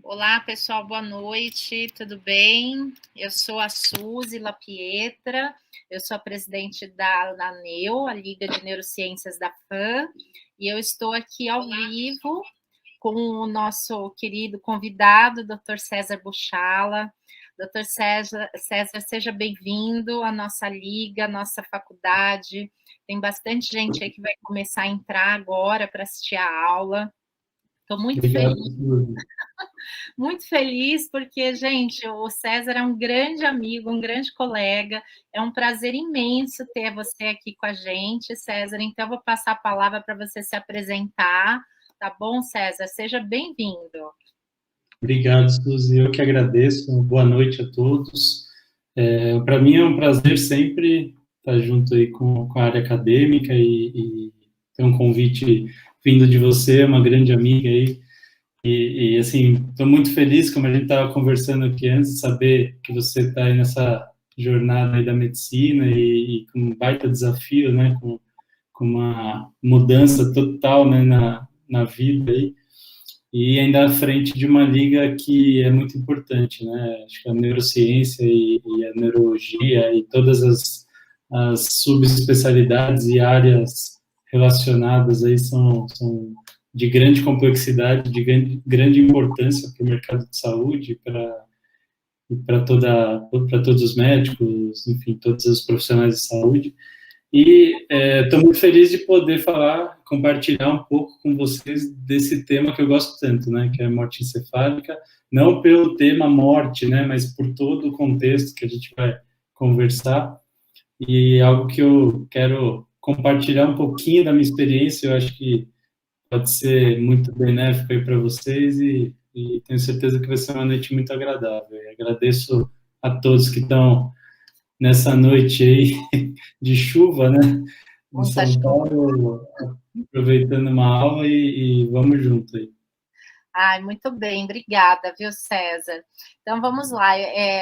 Olá, pessoal, boa noite, tudo bem? Eu sou a Suzy Lapietra, eu sou a presidente da ANEU, a Liga de Neurociências da FAM, e eu estou aqui ao vivo com o nosso querido convidado, Dr. César Buchala. Dr. César, seja bem-vindo à nossa liga, à nossa faculdade. Tem bastante gente aí que vai começar a entrar agora para assistir a aula. Estou muito feliz. Muito feliz, porque, gente, o César é um grande amigo, um grande colega. É um prazer imenso ter você aqui com a gente, César. Então, eu vou passar a palavra para você se apresentar. Tá bom, César? Seja bem-vindo. Obrigado, Suzy. Eu que agradeço. Boa noite a todos. Para mim é um prazer sempre estar junto aí com a área acadêmica e ter um convite vindo de você, uma grande amiga aí. E assim, estou muito feliz, como a gente estava conversando aqui antes, de saber que você está aí nessa jornada aí da medicina e com um baita desafio, né, com uma mudança total, né, na vida aí, e ainda à frente de uma liga que é muito importante, né, acho que a neurociência e a neurologia e todas as subespecialidades e áreas relacionadas aí são de grande complexidade, de grande importância para o mercado de saúde, para todos os médicos, enfim, todos os profissionais de saúde. E estou muito feliz de poder falar, compartilhar um pouco com vocês desse tema que eu gosto tanto, né, que é a morte encefálica, não pelo tema morte, né, mas por todo o contexto que a gente vai conversar, e algo que eu quero compartilhar um pouquinho da minha experiência. Eu acho que pode ser muito benéfico aí para vocês e tenho certeza que vai ser uma noite muito agradável. Eu agradeço a todos que estão nessa noite aí de chuva, né, em São Paulo, aproveitando uma aula e vamos junto aí. Ai, muito bem, obrigada, viu, César? Então, vamos lá,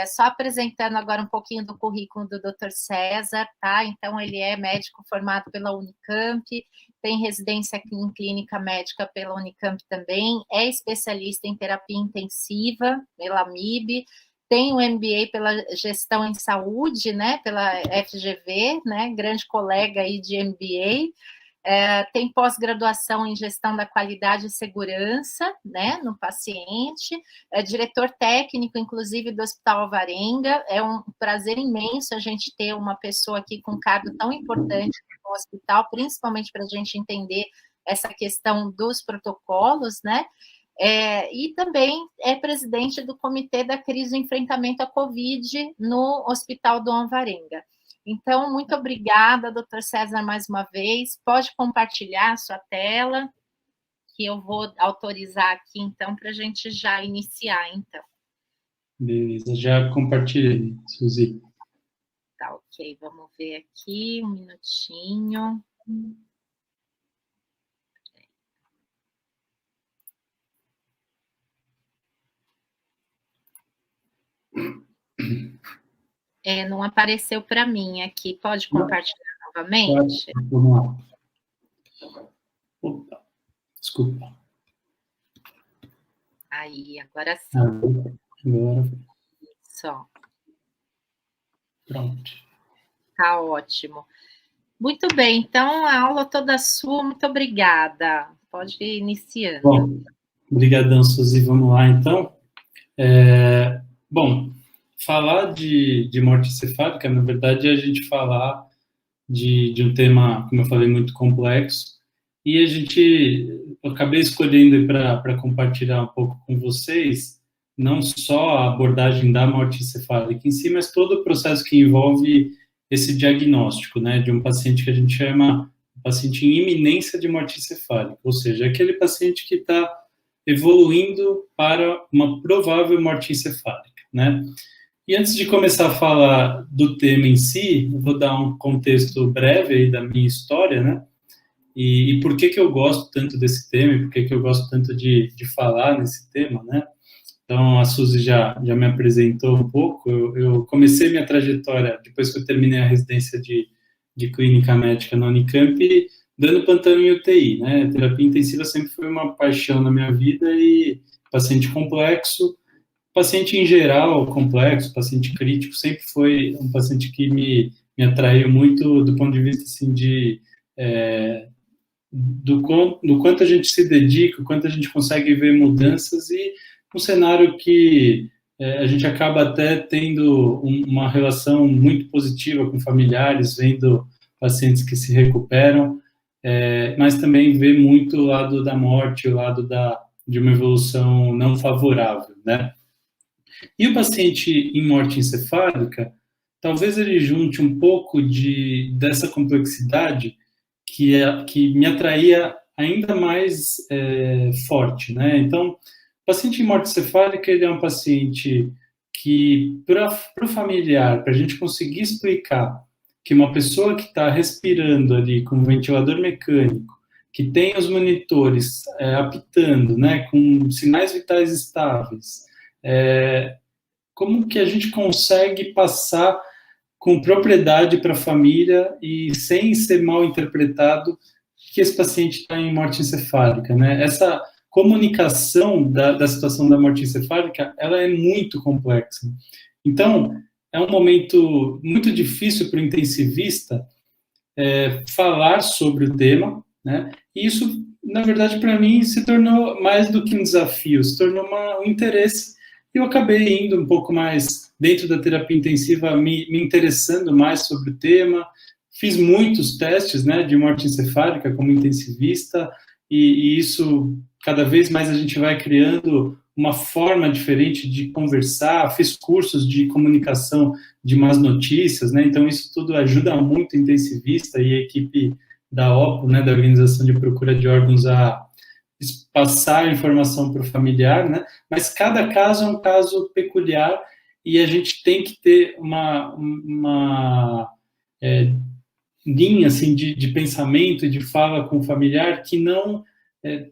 só apresentando agora um pouquinho do currículo do Dr. César, tá? Então, ele é médico formado pela Unicamp, tem residência em clínica médica pela Unicamp também, é especialista em terapia intensiva pela MIB, tem o MBA pela gestão em saúde, né, pela FGV, né, grande colega aí de MBA, tem pós-graduação em gestão da qualidade e segurança, né, no paciente, é diretor técnico, inclusive, do Hospital Alvarenga. É um prazer imenso a gente ter uma pessoa aqui com um cargo tão importante no hospital, principalmente para a gente entender essa questão dos protocolos, né? E também é presidente do Comitê da Crise de Enfrentamento à Covid no Hospital do Alvarenga. Então, muito obrigada, doutor César, mais uma vez. Pode compartilhar a sua tela, que eu vou autorizar aqui, então, para a gente já iniciar, então. Beleza, já compartilhei, Suzy. Tá, ok. Vamos ver aqui, um minutinho. Não apareceu para mim aqui. Pode compartilhar novamente? Vamos lá. Opa, desculpa. Aí, agora sim. Agora. Só. Pronto. Tá ótimo. Muito bem, então a aula toda sua, muito obrigada. Pode ir iniciando. Bom, obrigadão, Suzy. Vamos lá, então. Bom, falar de morte encefálica, na verdade, é a gente falar de um tema, como eu falei, muito complexo, e eu acabei escolhendo para compartilhar um pouco com vocês, não só a abordagem da morte encefálica em si, mas todo o processo que envolve esse diagnóstico, né, de um paciente que a gente chama de paciente em iminência de morte encefálica, ou seja, aquele paciente que está evoluindo para uma provável morte encefálica, né? E antes de começar a falar do tema em si, eu vou dar um contexto breve aí da minha história, né? E por que eu gosto tanto desse tema, e por que eu gosto tanto de falar nesse tema, né? Então, a Suzy já me apresentou um pouco. Eu comecei minha trajetória, depois que eu terminei a residência de clínica médica na Unicamp, dando plantão em UTI, né? A terapia intensiva sempre foi uma paixão na minha vida e paciente complexo, paciente em geral complexo, paciente crítico, sempre foi um paciente que me atraiu muito do ponto de vista, assim, do quanto a gente se dedica, o quanto a gente consegue ver mudanças e um cenário que a gente acaba até tendo uma relação muito positiva com familiares, vendo pacientes que se recuperam, mas também vê muito o lado da morte, o lado de uma evolução não favorável, né? E o paciente em morte encefálica, talvez ele junte um pouco dessa complexidade que me atraía ainda mais forte, né? Então, o paciente em morte encefálica, ele é um paciente que, para o familiar, para a gente conseguir explicar que uma pessoa que está respirando ali com um ventilador mecânico, que tem os monitores apitando, né, com sinais vitais estáveis, como que a gente consegue passar com propriedade para a família e sem ser mal interpretado que esse paciente está em morte encefálica, né? Essa comunicação da situação da morte encefálica, ela é muito complexa. Então, é um momento muito difícil para o intensivista falar sobre o tema, né? E isso, na verdade, para mim, se tornou mais do que um desafio, se tornou um interesse. Eu acabei indo um pouco mais dentro da terapia intensiva, me interessando mais sobre o tema. Fiz muitos testes, né, de morte encefálica como intensivista, e isso, cada vez mais a gente vai criando uma forma diferente de conversar. Fiz cursos de comunicação de más notícias, né, então isso tudo ajuda muito o intensivista e a equipe da OPO, né, da Organização de Procura de Órgãos, a passar a informação para o familiar, né? Mas cada caso é um caso peculiar e a gente tem que ter uma linha assim, de pensamento e de fala com o familiar que não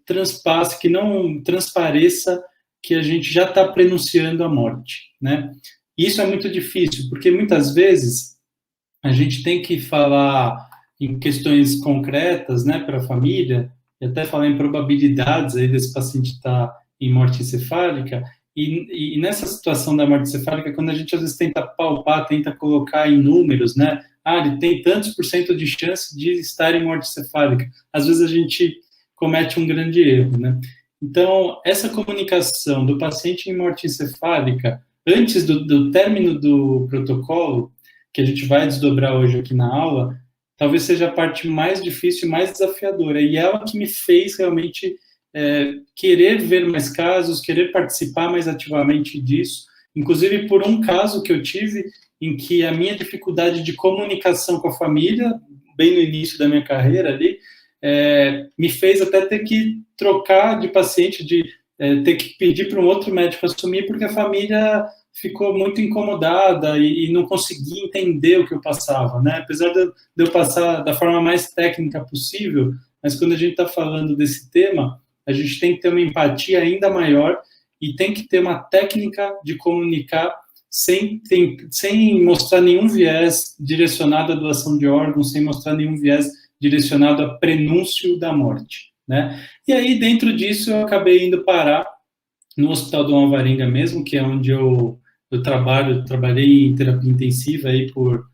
transpasse, que não transpareça que a gente já está prenunciando a morte, né? E isso é muito difícil, porque muitas vezes a gente tem que falar em questões concretas, né, para a família, e até falar em probabilidades aí desse paciente estar em morte encefálica, e nessa situação da morte encefálica, quando a gente às vezes tenta palpar, tenta colocar em números, né, ele tem tantos % de chance de estar em morte encefálica, às vezes a gente comete um grande erro, né. Então, essa comunicação do paciente em morte encefálica, antes do término do protocolo, que a gente vai desdobrar hoje aqui na aula, talvez seja a parte mais difícil e mais desafiadora, e ela que me fez realmente querer ver mais casos, querer participar mais ativamente disso, inclusive por um caso que eu tive em que a minha dificuldade de comunicação com a família, bem no início da minha carreira ali, me fez até ter que trocar de paciente, ter que pedir para um outro médico assumir, porque a família ficou muito incomodada e não conseguia entender o que eu passava, né? Apesar de eu passar da forma mais técnica possível, mas quando a gente está falando desse tema, a gente tem que ter uma empatia ainda maior e tem que ter uma técnica de comunicar sem mostrar nenhum viés direcionado à doação de órgãos, sem mostrar nenhum viés direcionado a prenúncio da morte, né? E aí, dentro disso, eu acabei indo parar no Hospital Dom Alvarenga mesmo, que é onde eu trabalhei em terapia intensiva aí por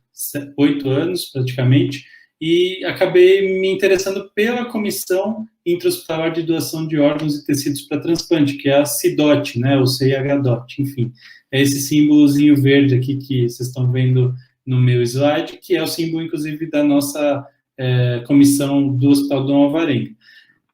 8 anos, praticamente, e acabei me interessando pela Comissão Intra-Hospitalar de Doação de Órgãos e Tecidos para Transplante, que é a CIDOT, né, ou CIH-DOT, enfim. É esse símbolozinho verde aqui que vocês estão vendo no meu slide, que é o símbolo, inclusive, da nossa comissão do Hospital Dom Alvarenga.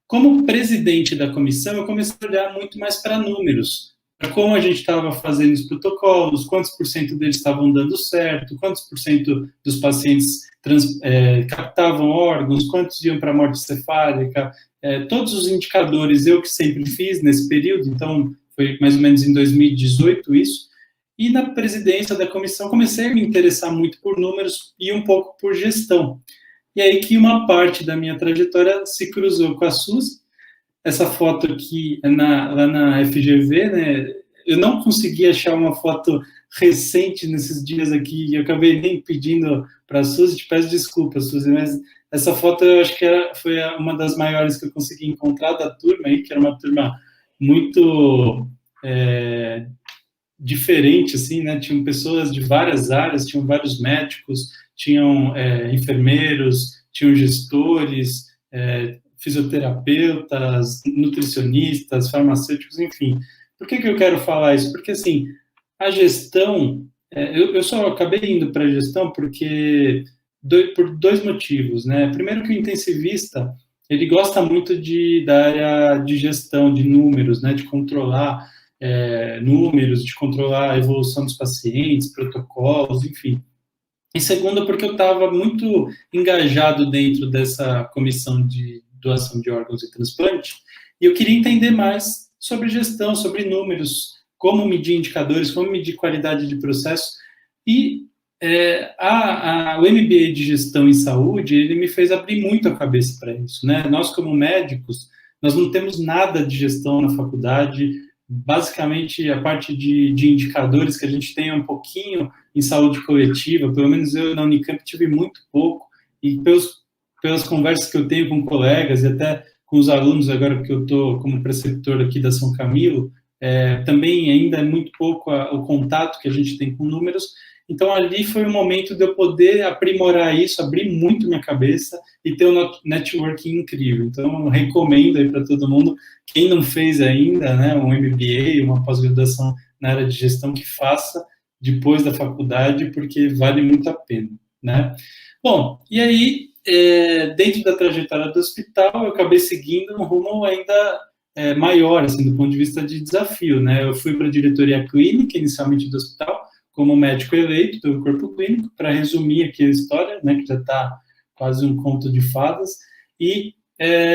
Como presidente da comissão, eu comecei a olhar muito mais para números, para como a gente estava fazendo os protocolos, quantos % deles estavam dando certo, quantos % dos pacientes captavam órgãos, quantos iam para a morte encefálica, todos os indicadores eu que sempre fiz nesse período, então foi mais ou menos em 2018 isso, e na presidência da comissão comecei a me interessar muito por números e um pouco por gestão. E aí que uma parte da minha trajetória se cruzou com a Suzy. Essa foto aqui é lá na FGV, né? Eu não consegui achar uma foto recente nesses dias aqui, e eu acabei nem pedindo para a Suzy, te peço desculpas, Suzy, mas essa foto eu acho que foi uma das maiores que eu consegui encontrar da turma aí, que era uma turma muito diferente, assim, né? Tinham pessoas de várias áreas, tinham vários médicos, tinham enfermeiros, tinham gestores, fisioterapeutas, nutricionistas, farmacêuticos, enfim. Por que eu quero falar isso? Porque, assim, a gestão, eu só acabei indo para a gestão porque, por dois motivos, né? Primeiro que o intensivista, ele gosta muito da área de gestão, de números, né? De controlar números, de controlar a evolução dos pacientes, protocolos, enfim. E segundo, porque eu estava muito engajado dentro dessa comissão de doação de órgãos e transplante, e eu queria entender mais sobre gestão, sobre números, como medir indicadores, como medir qualidade de processo, e o MBA de Gestão em Saúde, ele me fez abrir muito a cabeça para isso, né? Nós, como médicos, nós não temos nada de gestão na faculdade, basicamente a parte de indicadores que a gente tem um pouquinho em saúde coletiva, pelo menos eu na Unicamp tive muito pouco, e pelas conversas que eu tenho com colegas e até com os alunos, agora que eu estou como preceptor aqui da São Camilo, também ainda é muito pouco o contato que a gente tem com números. Então, ali foi o momento de eu poder aprimorar isso, abrir muito minha cabeça e ter um networking incrível. Então, eu recomendo aí para todo mundo, quem não fez ainda, né, um MBA, uma pós-graduação na área de gestão, que faça depois da faculdade, porque vale muito a pena, né? Bom, e aí, dentro da trajetória do hospital, eu acabei seguindo um rumo ainda maior, assim, do ponto de vista de desafio, né? Eu fui para a diretoria clínica, inicialmente do hospital, como médico eleito pelo corpo clínico, para resumir aqui a história, né, que já está quase um conto de fadas, e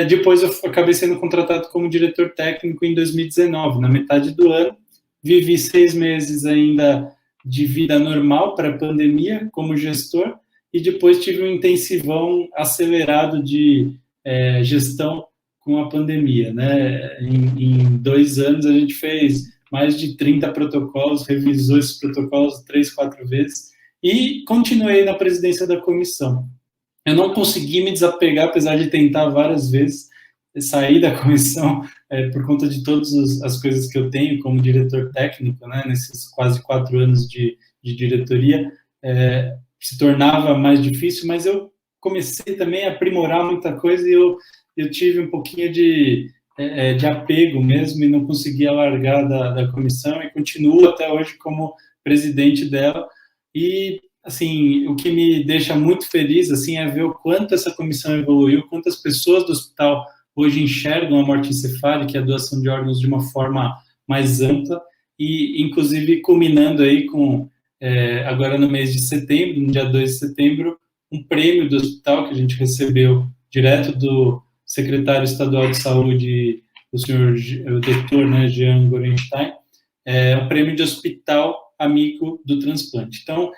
depois eu acabei sendo contratado como diretor técnico em 2019, na metade do ano, vivi 6 meses ainda de vida normal para a pandemia como gestor, e depois tive um intensivão acelerado de gestão com a pandemia, né? Em 2 anos a gente fez mais de 30 protocolos, revisou esses protocolos 3, 4 vezes, e continuei na presidência da comissão. Eu não consegui me desapegar, apesar de tentar várias vezes sair da comissão por conta de todas as coisas que eu tenho como diretor técnico, né, nesses quase 4 anos de diretoria, se tornava mais difícil, mas eu comecei também a aprimorar muita coisa e eu tive um pouquinho de apego mesmo e não conseguia largar da comissão e continuo até hoje como presidente dela. E, assim, o que me deixa muito feliz, assim, é ver o quanto essa comissão evoluiu, quantas pessoas do hospital hoje enxergam a morte encefálica e a doação de órgãos de uma forma mais ampla e, inclusive, culminando aí com, agora no mês de setembro, no dia 2 de setembro, um prêmio do hospital que a gente recebeu direto do secretário estadual de saúde, o senhor, o doutor, né, Jean Gorenstein, um prêmio de hospital amigo do transplante. Então,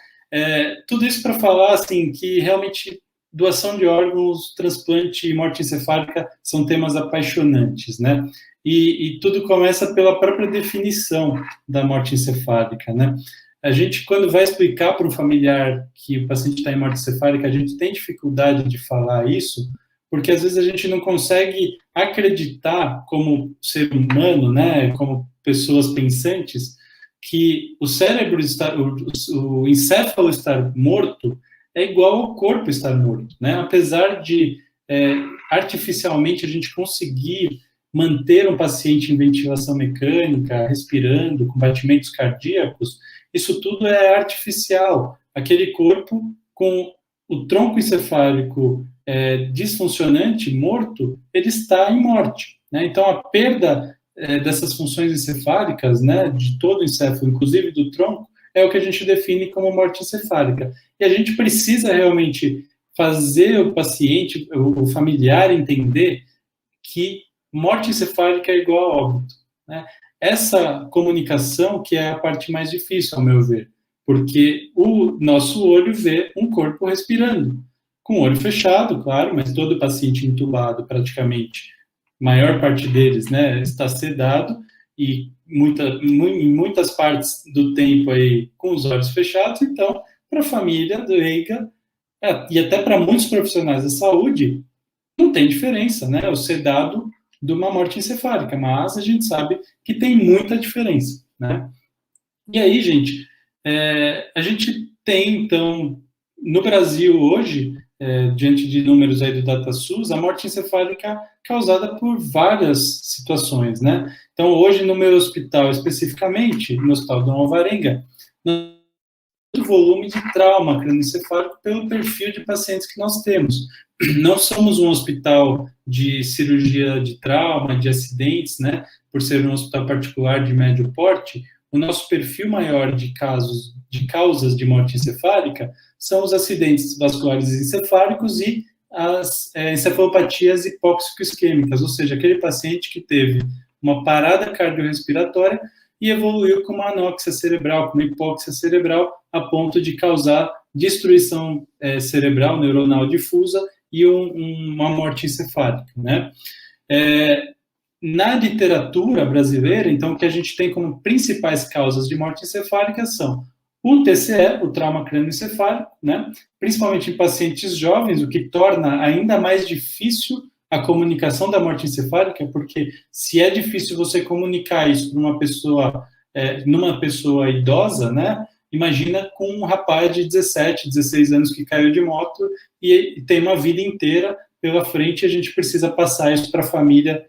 tudo isso para falar, assim, que realmente doação de órgãos, transplante e morte encefálica são temas apaixonantes, né? E tudo começa pela própria definição da morte encefálica, né? A gente, quando vai explicar para um familiar que o paciente está em morte encefálica, a gente tem dificuldade de falar isso, porque às vezes a gente não consegue acreditar como ser humano, né, como pessoas pensantes, que o cérebro está, o encéfalo estar morto é igual ao corpo estar morto, né? Apesar de artificialmente a gente conseguir manter um paciente em ventilação mecânica, respirando, com batimentos cardíacos, isso tudo é artificial. Aquele corpo com o tronco encefálico disfuncionante, morto, ele está em morte, né? Então, a perda dessas funções encefálicas, né, de todo o encéfalo, inclusive do tronco, é o que a gente define como morte encefálica. E a gente precisa realmente fazer o paciente, o familiar, entender que morte encefálica é igual a óbito, né? Essa comunicação que é a parte mais difícil, ao meu ver, porque o nosso olho vê um corpo respirando, com o olho fechado, claro, mas todo paciente entubado, praticamente, maior parte deles, né, está sedado e em muitas partes do tempo aí com os olhos fechados. Então, para a família leiga e até para muitos profissionais da saúde, não tem diferença, né? O sedado de uma morte encefálica, mas a gente sabe que tem muita diferença, né? E aí, gente, a gente tem, então, no Brasil hoje, diante de números aí do DataSUS, a morte encefálica causada por várias situações, né? Então, hoje, no meu hospital, especificamente, no Hospital Dom Alvarenga, o volume de trauma crânioencefálico pelo perfil de pacientes que nós temos. Não somos um hospital de cirurgia de trauma, de acidentes, né? Por ser um hospital particular de médio porte, o nosso perfil maior de casos, de causas de morte encefálica, são os acidentes vasculares encefálicos e as encefalopatias hipóxico-isquêmicas, ou seja, aquele paciente que teve uma parada cardiorrespiratória e evoluiu com uma anóxia cerebral, com uma hipóxia cerebral, a ponto de causar destruição cerebral, neuronal difusa e uma morte encefálica, né? Na literatura brasileira, então, o que a gente tem como principais causas de morte encefálica são o TCE, o trauma crânioencefálico, né? Principalmente em pacientes jovens, o que torna ainda mais difícil a comunicação da morte encefálica, porque se é difícil você comunicar isso numa pessoa idosa, né? Imagina com um rapaz de 17, 16 anos que caiu de moto e tem uma vida inteira pela frente, e a gente precisa passar isso para a família,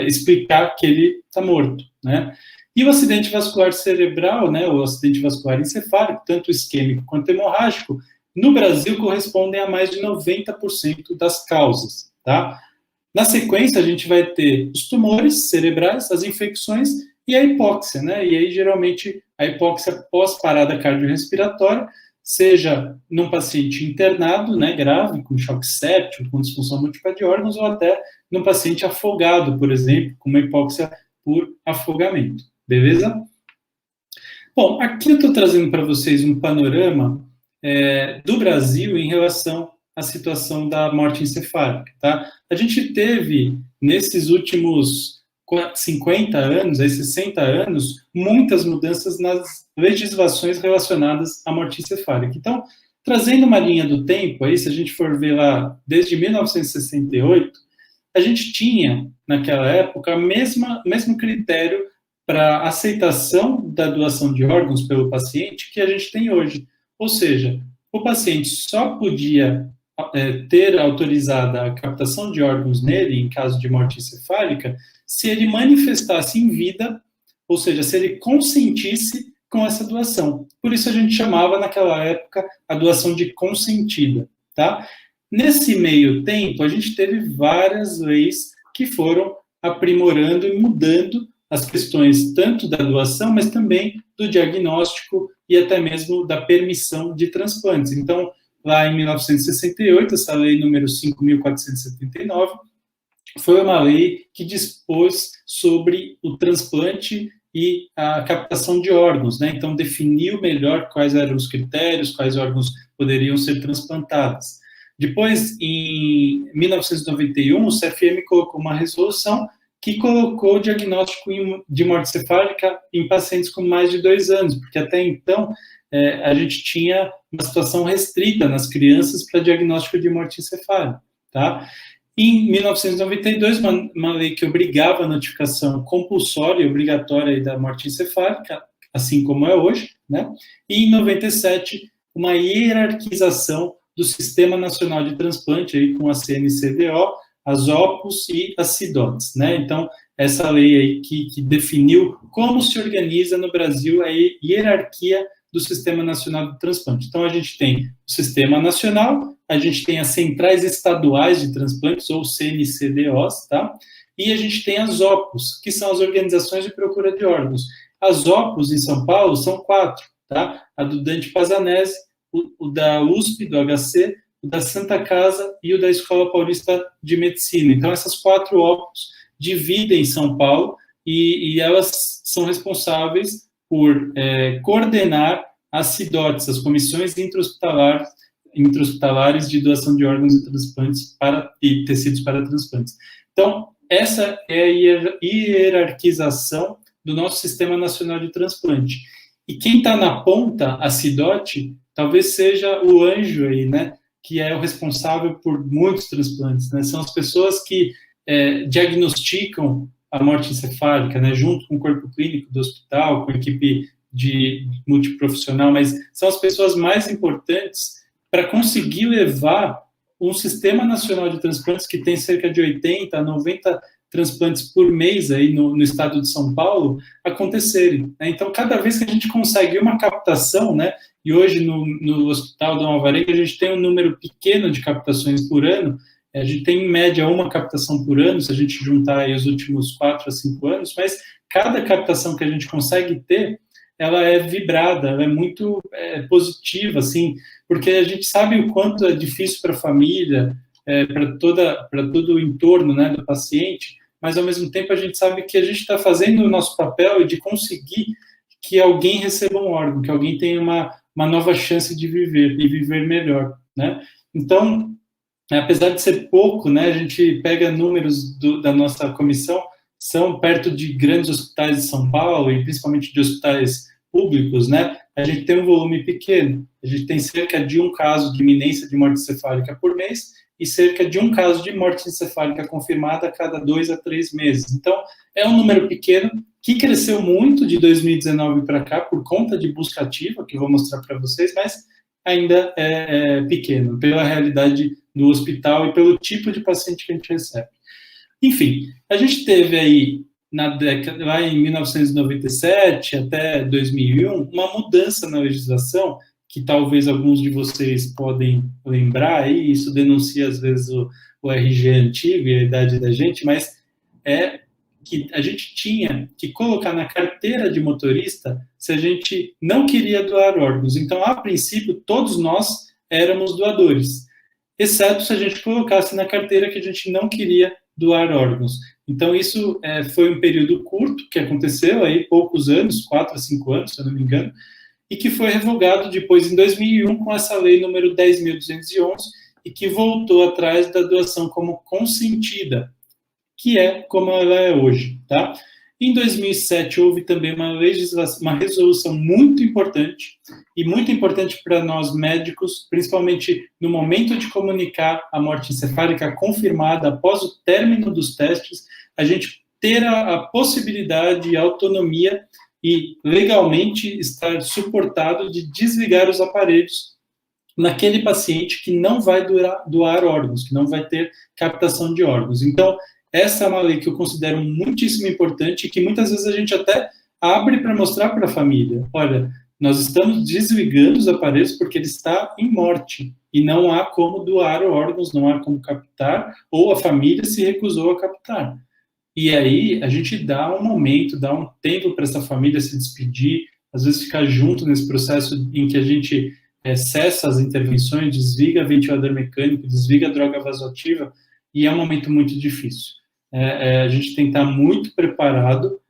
explicar que ele está morto, né? E o acidente vascular cerebral, né, o acidente vascular encefálico, tanto isquêmico quanto hemorrágico, no Brasil correspondem a mais de 90% das causas, tá? Na sequência, a gente vai ter os tumores cerebrais, as infecções e a hipóxia, né? E aí, geralmente, a hipóxia pós-parada cardiorrespiratória, seja num paciente internado, né, grave, com choque séptico, com disfunção múltipla de órgãos, ou até num paciente afogado, por exemplo, com uma hipóxia por afogamento. Beleza? Bom, aqui eu estou trazendo para vocês um panorama do Brasil em relação à situação da morte encefálica, tá? A gente teve, nesses últimos 50 anos, 60 anos, muitas mudanças nas legislações relacionadas à morte encefálica. Então, trazendo uma linha do tempo, aí, se a gente for ver lá, desde 1968, a gente tinha, naquela época, o mesmo critério para aceitação da doação de órgãos pelo paciente que a gente tem hoje. Ou seja, o paciente só podia ter autorizada a captação de órgãos nele, em caso de morte encefálica, se ele manifestasse em vida, ou seja, se ele consentisse com essa doação. Por isso a gente chamava, naquela época, a doação de consentida, tá? Nesse meio tempo, a gente teve várias leis que foram aprimorando e mudando as questões tanto da doação, mas também do diagnóstico e até mesmo da permissão de transplantes. Então, lá em 1968, essa lei número 5.479, foi uma lei que dispôs sobre o transplante e a captação de órgãos, né? Então, definiu melhor quais eram os critérios, quais órgãos poderiam ser transplantados. Depois, em 1991, o CFM colocou uma resolução que colocou o diagnóstico de morte encefálica em pacientes com mais de 2 anos, porque até então a gente tinha uma situação restrita nas crianças para diagnóstico de morte encefálica, tá? Em 1992, uma lei que obrigava a notificação compulsória e obrigatória da morte encefálica, assim como é hoje, né? E em 97, uma hierarquização do Sistema Nacional de Transplante, aí, com a CNCDO, as OPUS e as CIDOTs, né? Então, essa lei aí que definiu como se organiza no Brasil a hierarquia do Sistema Nacional de Transplante. Então, a gente tem o Sistema Nacional, a gente tem as Centrais Estaduais de Transplantes, ou CNCDOs, tá? E a gente tem as OPUS, que são as Organizações de Procura de Órgãos. As OPUS em São Paulo são 4, tá? A do Dante Pazanese, o da USP, do HC, o da Santa Casa e o da Escola Paulista de Medicina. Então, essas 4 OPUS dividem São Paulo e elas são responsáveis por coordenar as CIDOTs, as comissões intra-hospitalares de doação de órgãos e transplantes e tecidos para transplantes. Então, essa é a hierarquização do nosso Sistema Nacional de Transplante. E quem está na ponta, a CIDOT, talvez seja o anjo aí, né? Que é o responsável por muitos transplantes, né? São as pessoas que diagnosticam a morte encefálica, né, junto com o corpo clínico do hospital, com a equipe de multiprofissional, mas são as pessoas mais importantes para conseguir levar um sistema nacional de transplantes que tem cerca de 80 a 90 transplantes por mês aí no estado de São Paulo acontecerem, né? Então, cada vez que a gente consegue uma captação, né, e hoje no Hospital Dom Alvarenga a gente tem um número pequeno de captações por ano, a gente tem em média uma captação por ano, se a gente juntar aí os últimos 4 a 5 anos, mas cada captação que a gente consegue ter, ela é vibrada, ela é muito positiva, assim, porque a gente sabe o quanto é difícil para a família, para todo o entorno, né, do paciente, mas ao mesmo tempo a gente sabe que a gente está fazendo o nosso papel de conseguir que alguém receba um órgão, que alguém tenha uma nova chance de viver, e viver melhor, né? Então, apesar de ser pouco, né, a gente pega números da nossa comissão, são perto de grandes hospitais de São Paulo, e principalmente de hospitais públicos, né, a gente tem um volume pequeno. A gente tem cerca de um caso de iminência de morte encefálica por mês, e cerca de um caso de morte encefálica confirmada a cada 2 a 3 meses. Então, é um número pequeno, que cresceu muito de 2019 para cá, por conta de busca ativa, que eu vou mostrar para vocês, mas ainda é pequeno, pela realidade do hospital e pelo tipo de paciente que a gente recebe. Enfim, a gente teve aí, lá em 1997 até 2001, uma mudança na legislação, que talvez alguns de vocês podem lembrar, e isso denuncia às vezes o RG antigo e a idade da gente, mas é que a gente tinha que colocar na carteira de motorista se a gente não queria doar órgãos. Então, a princípio, todos nós éramos doadores, exceto se a gente colocasse na carteira que a gente não queria doar órgãos. Então, isso foi um período curto que aconteceu, aí poucos anos, 4 a 5 anos, se eu não me engano, e que foi revogado depois, em 2001, com essa lei número 10.211, e que voltou atrás da doação como consentida, que é como ela é hoje, tá? Em 2007, houve também uma resolução muito importante, e muito importante para nós médicos, principalmente no momento de comunicar a morte encefálica confirmada após o término dos testes, a gente ter a possibilidade e autonomia e legalmente estar suportado de desligar os aparelhos naquele paciente que não vai doar órgãos, que não vai ter captação de órgãos. Então, essa é uma lei que eu considero muitíssimo importante e que muitas vezes a gente até abre para mostrar para a família. Olha, nós estamos desligando os aparelhos porque ele está em morte e não há como doar órgãos, não há como captar, ou a família se recusou a captar. E aí a gente dá um momento, dá um tempo para essa família se despedir, às vezes ficar junto nesse processo em que a gente cessa as intervenções, desliga ventilador mecânico, desliga droga vasoativa, e é um momento muito difícil. A gente tem que estar muito preparado,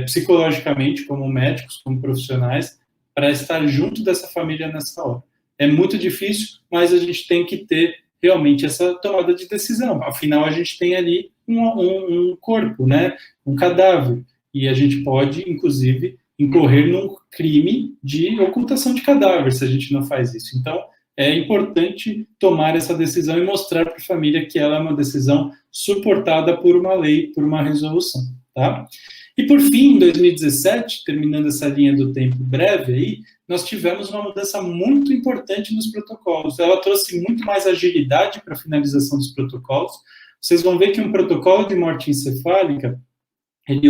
psicologicamente, como médicos, como profissionais, para estar junto dessa família nessa hora. É muito difícil, mas a gente tem que ter realmente essa tomada de decisão. Afinal, a gente tem ali um corpo, né? Um cadáver, e a gente pode, inclusive, incorrer num crime de ocultação de cadáver, se a gente não faz isso. Então, é importante tomar essa decisão e mostrar para a família que ela é uma decisão suportada por uma lei, por uma resolução, tá? E, por fim, em 2017, terminando essa linha do tempo breve aí, nós tivemos uma mudança muito importante nos protocolos. Ela trouxe muito mais agilidade para a finalização dos protocolos. Vocês vão ver que um protocolo de morte encefálica,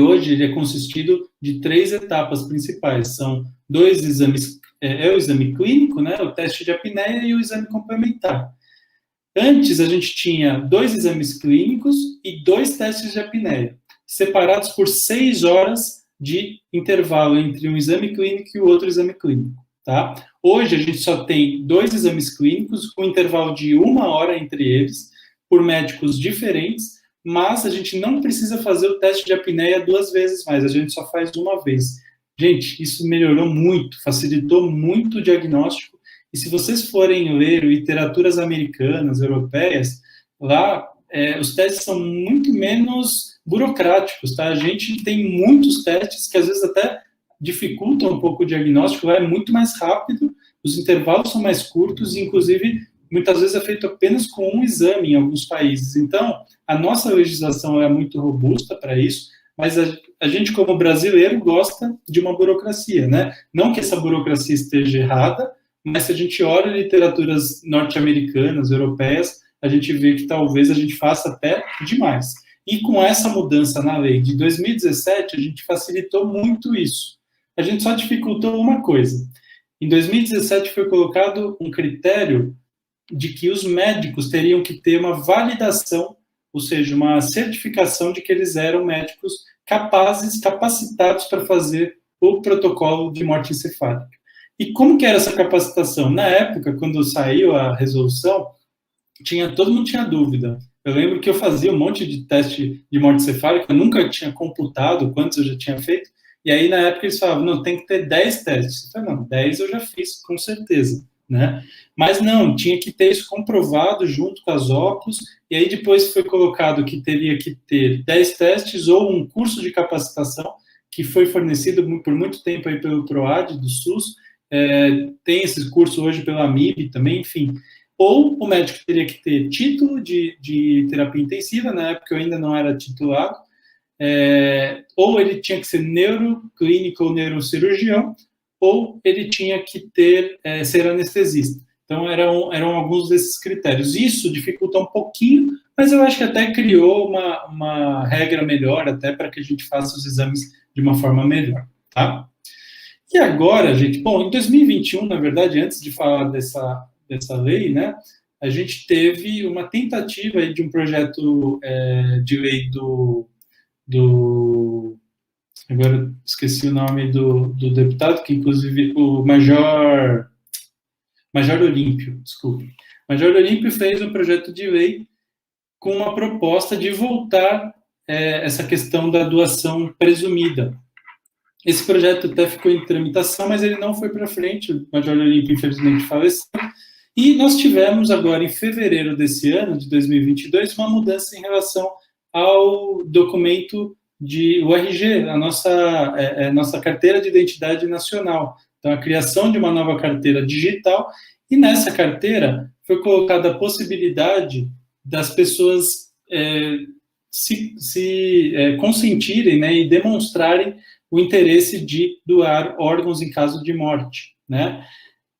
hoje é consistido de 3 etapas principais. São 2 exames, o exame clínico, né, o teste de apneia e o exame complementar. Antes, a gente tinha 2 exames clínicos e 2 testes de apneia, separados por 6 horas de intervalo entre um exame clínico e o outro exame clínico, tá? Hoje, a gente só tem 2 exames clínicos, com intervalo de 1 hora entre eles, por médicos diferentes, mas a gente não precisa fazer o teste de apneia 2 vezes mais, a gente só faz 1 vez. Gente, isso melhorou muito, facilitou muito o diagnóstico, e se vocês forem ler literaturas americanas, europeias, lá os testes são muito menos burocráticos, tá? A gente tem muitos testes que às vezes até dificultam um pouco o diagnóstico, lá é muito mais rápido, os intervalos são mais curtos, e inclusive muitas vezes é feito apenas com um exame em alguns países. Então, a nossa legislação é muito robusta para isso, mas a gente, como brasileiro, gosta de uma burocracia, né? Não que essa burocracia esteja errada, mas se a gente olha literaturas norte-americanas, europeias, a gente vê que talvez a gente faça até demais. E com essa mudança na lei de 2017, a gente facilitou muito isso. A gente só dificultou uma coisa. Em 2017 foi colocado um critério de que os médicos teriam que ter uma validação, ou seja, uma certificação de que eles eram médicos capacitados para fazer o protocolo de morte encefálica. E como que era essa capacitação? Na época, quando saiu a resolução, todo mundo tinha dúvida. Eu lembro que eu fazia um monte de teste de morte encefálica, eu nunca tinha computado quantos eu já tinha feito, e aí na época eles falavam, não, tem que ter 10 testes. Eu falei, não, 10 eu já fiz, com certeza, né? Mas não, tinha que ter isso comprovado junto com as óculos, e aí depois foi colocado que teria que ter 10 testes ou um curso de capacitação, que foi fornecido por muito tempo aí pelo PROAD, do SUS, tem esse curso hoje pela AMIB também, enfim. Ou o médico teria que ter título de terapia intensiva, na época eu ainda não era titulado, ou ele tinha que ser neuroclínico ou neurocirurgião, ou ele tinha que ser anestesista. Então, eram alguns desses critérios. Isso dificulta um pouquinho, mas eu acho que até criou uma regra melhor, até para que a gente faça os exames de uma forma melhor, tá? E agora, gente, bom, em 2021, na verdade, antes de falar dessa lei, né, a gente teve uma tentativa aí de um projeto de lei agora esqueci o nome do deputado, que inclusive o Major Olímpio, desculpe. Major Olímpio fez um projeto de lei com uma proposta de voltar essa questão da doação presumida. Esse projeto até ficou em tramitação, mas ele não foi para frente, o Major Olímpio infelizmente faleceu, e nós tivemos agora, em fevereiro desse ano, de 2022, uma mudança em relação ao documento o RG, a nossa carteira de identidade nacional. Então, a criação de uma nova carteira digital, e nessa carteira foi colocada a possibilidade das pessoas se consentirem, né, e demonstrarem o interesse de doar órgãos em caso de morte, né?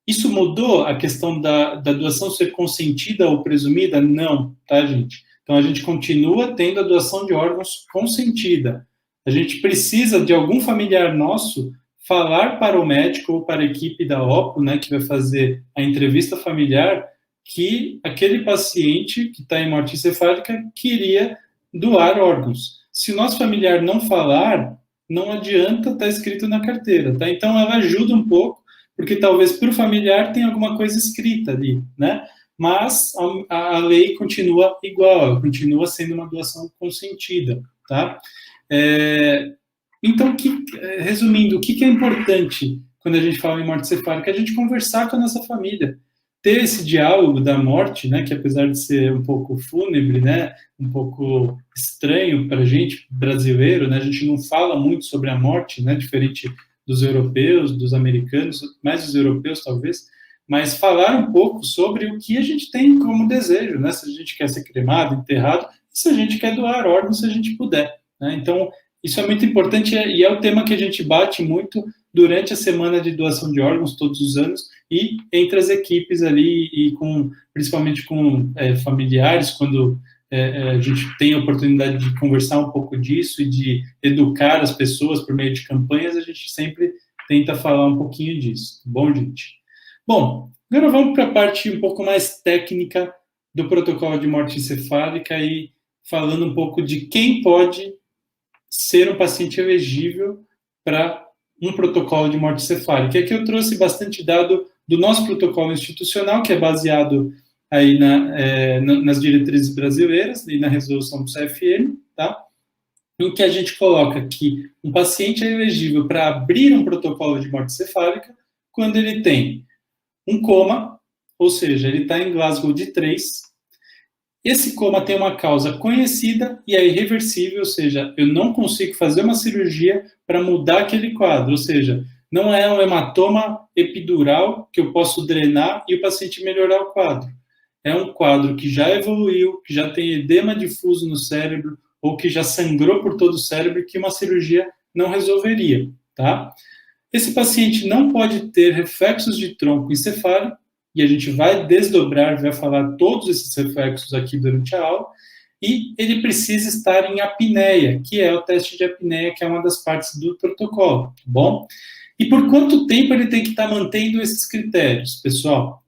Isso mudou a questão da doação ser consentida ou presumida? Não, tá, gente? Então, a gente continua tendo a doação de órgãos consentida. A gente precisa de algum familiar nosso falar para o médico ou para a equipe da OPO, né, que vai fazer a entrevista familiar, que aquele paciente que está em morte encefálica queria doar órgãos. Se o nosso familiar não falar, não adianta estar escrito na carteira, tá? Então, ela ajuda um pouco, porque talvez para o familiar tenha alguma coisa escrita ali, né? Mas a lei continua igual, continua sendo uma doação consentida, tá? Então, resumindo, o que é importante quando a gente fala em morte encefálica? A gente conversar com a nossa família, ter esse diálogo da morte, né, que apesar de ser um pouco fúnebre, né, um pouco estranho para a gente, brasileiro, né, a gente não fala muito sobre a morte, né, diferente dos europeus, dos americanos, mais dos europeus talvez, mas falar um pouco sobre o que a gente tem como desejo, né, se a gente quer ser cremado, enterrado, e se a gente quer doar órgãos, se a gente puder, né, então isso é muito importante e é o tema que a gente bate muito durante a semana de doação de órgãos, todos os anos, e entre as equipes ali, e principalmente com familiares, quando a gente tem a oportunidade de conversar um pouco disso e de educar as pessoas por meio de campanhas, a gente sempre tenta falar um pouquinho disso. Tá bom, gente? Bom, agora vamos para a parte um pouco mais técnica do protocolo de morte encefálica e falando um pouco de quem pode ser um paciente elegível para um protocolo de morte encefálica. Aqui eu trouxe bastante dado do nosso protocolo institucional, que é baseado aí nas diretrizes brasileiras e na resolução do CFM, tá? Em que a gente coloca que um paciente é elegível para abrir um protocolo de morte encefálica quando ele tem um coma, ou seja, ele está em Glasgow de 3. Esse coma tem uma causa conhecida e é irreversível, ou seja, eu não consigo fazer uma cirurgia para mudar aquele quadro, ou seja, não é um hematoma epidural que eu posso drenar e o paciente melhorar o quadro. é um quadro que já evoluiu, que já tem edema difuso no cérebro, ou que já sangrou por todo o cérebro, que uma cirurgia não resolveria, tá? Esse paciente não pode ter reflexos de tronco encefálico, e a gente vai desdobrar, vai falar todos esses reflexos aqui durante a aula, e ele precisa estar em apneia, que é o teste de apneia, que é uma das partes do protocolo, tá bom? E por quanto tempo ele tem que estar mantendo esses critérios, pessoal?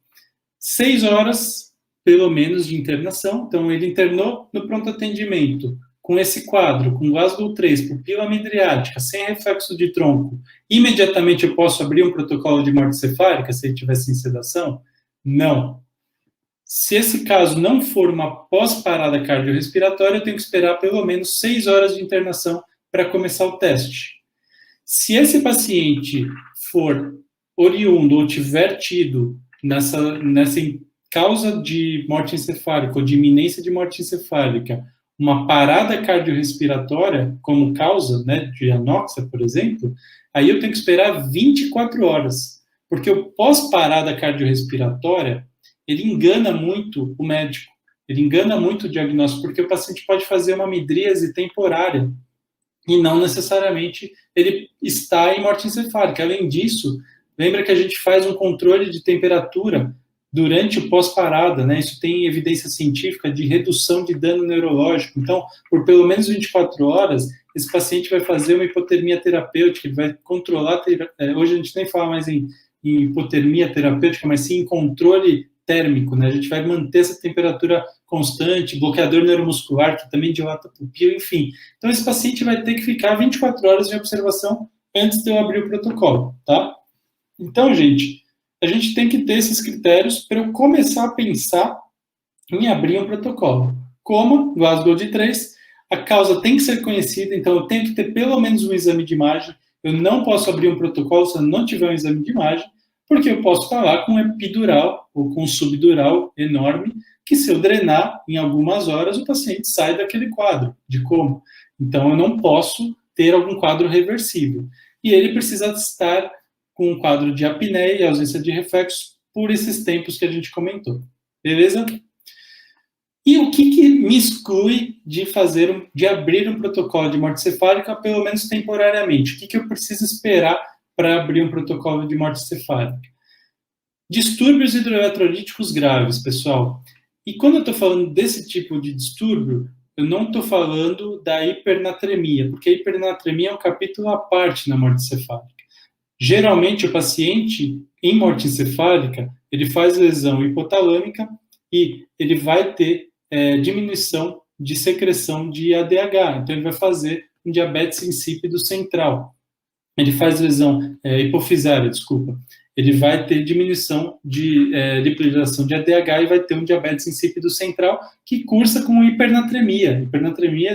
6 horas, pelo menos, de internação. Então, ele internou no pronto atendimento, com esse quadro, com Glasgow 3, pupila midriática, sem reflexo de tronco. Imediatamente eu posso abrir um protocolo de morte cefálica, se ele tivesse em sedação? Não. Se esse caso não for uma pós-parada cardiorrespiratória, eu tenho que esperar pelo menos 6 horas de internação para começar o teste. Se esse paciente for oriundo ou tiver tido nessa causa de morte encefálica ou de iminência de morte encefálica, uma parada cardiorrespiratória como causa, né, de anóxia, por exemplo, aí eu tenho que esperar 24 horas, porque o pós-parada cardiorrespiratória, ele engana muito o médico, ele engana muito o diagnóstico, porque o paciente pode fazer uma midríase temporária, e não necessariamente ele está em morte encefálica. Além disso, lembra que a gente faz um controle de temperatura durante o pós-parada, né? Isso tem evidência científica de redução de dano neurológico. Então, por pelo menos 24 horas, esse paciente vai fazer uma hipotermia terapêutica, ele vai controlar, hoje a gente nem fala mais em hipotermia terapêutica, mas sim em controle térmico, né? A gente vai manter essa temperatura constante, bloqueador neuromuscular, que também dilata a pupila, enfim. Então, esse paciente vai ter que ficar 24 horas de observação antes de eu abrir o protocolo, tá? Então, gente, a gente tem que ter esses critérios para eu começar a pensar em abrir um protocolo. Como Glasgow de 3, a causa tem que ser conhecida, então eu tenho que ter pelo menos um exame de imagem. Eu não posso abrir um protocolo se eu não tiver um exame de imagem, porque eu posso estar lá com um epidural ou com um subdural enorme, que se eu drenar em algumas horas, o paciente sai daquele quadro de coma. Então, eu não posso ter algum quadro reversível. E ele precisa estar com um quadro de apneia e ausência de reflexos por esses tempos que a gente comentou. Beleza? E o que me exclui de abrir um protocolo de morte cefálica, pelo menos temporariamente? O que eu preciso esperar para abrir um protocolo de morte cefálica? Distúrbios hidroeletrolíticos graves, pessoal. E quando eu estou falando desse tipo de distúrbio, eu não estou falando da hipernatremia, porque a hipernatremia é um capítulo à parte na morte cefálica. Geralmente, o paciente em morte encefálica, ele faz lesão hipotalâmica e ele vai ter diminuição de secreção de ADH. Então, ele vai fazer um diabetes insípido central. Ele faz lesão hipofisária, desculpa. Ele vai ter diminuição de lipidização de ADH e vai ter um diabetes insípido central que cursa com hipernatremia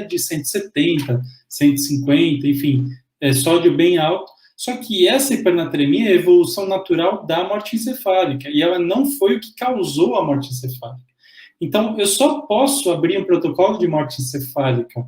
de 170, 150, enfim, sódio bem alto. Só que essa hipernatremia é a evolução natural da morte encefálica e ela não foi o que causou a morte encefálica. Então, eu só posso abrir um protocolo de morte encefálica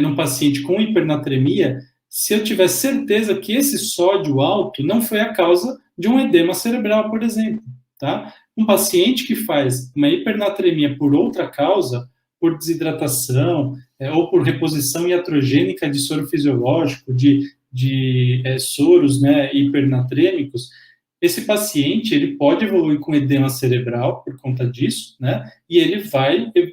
num paciente com hipernatremia se eu tiver certeza que esse sódio alto não foi a causa de um edema cerebral, por exemplo, tá? Um paciente que faz uma hipernatremia por outra causa, por desidratação, ou por reposição iatrogênica de soro fisiológico, de soros, né, hipernatrêmicos, esse paciente ele pode evoluir com edema cerebral por conta disso, né? E ele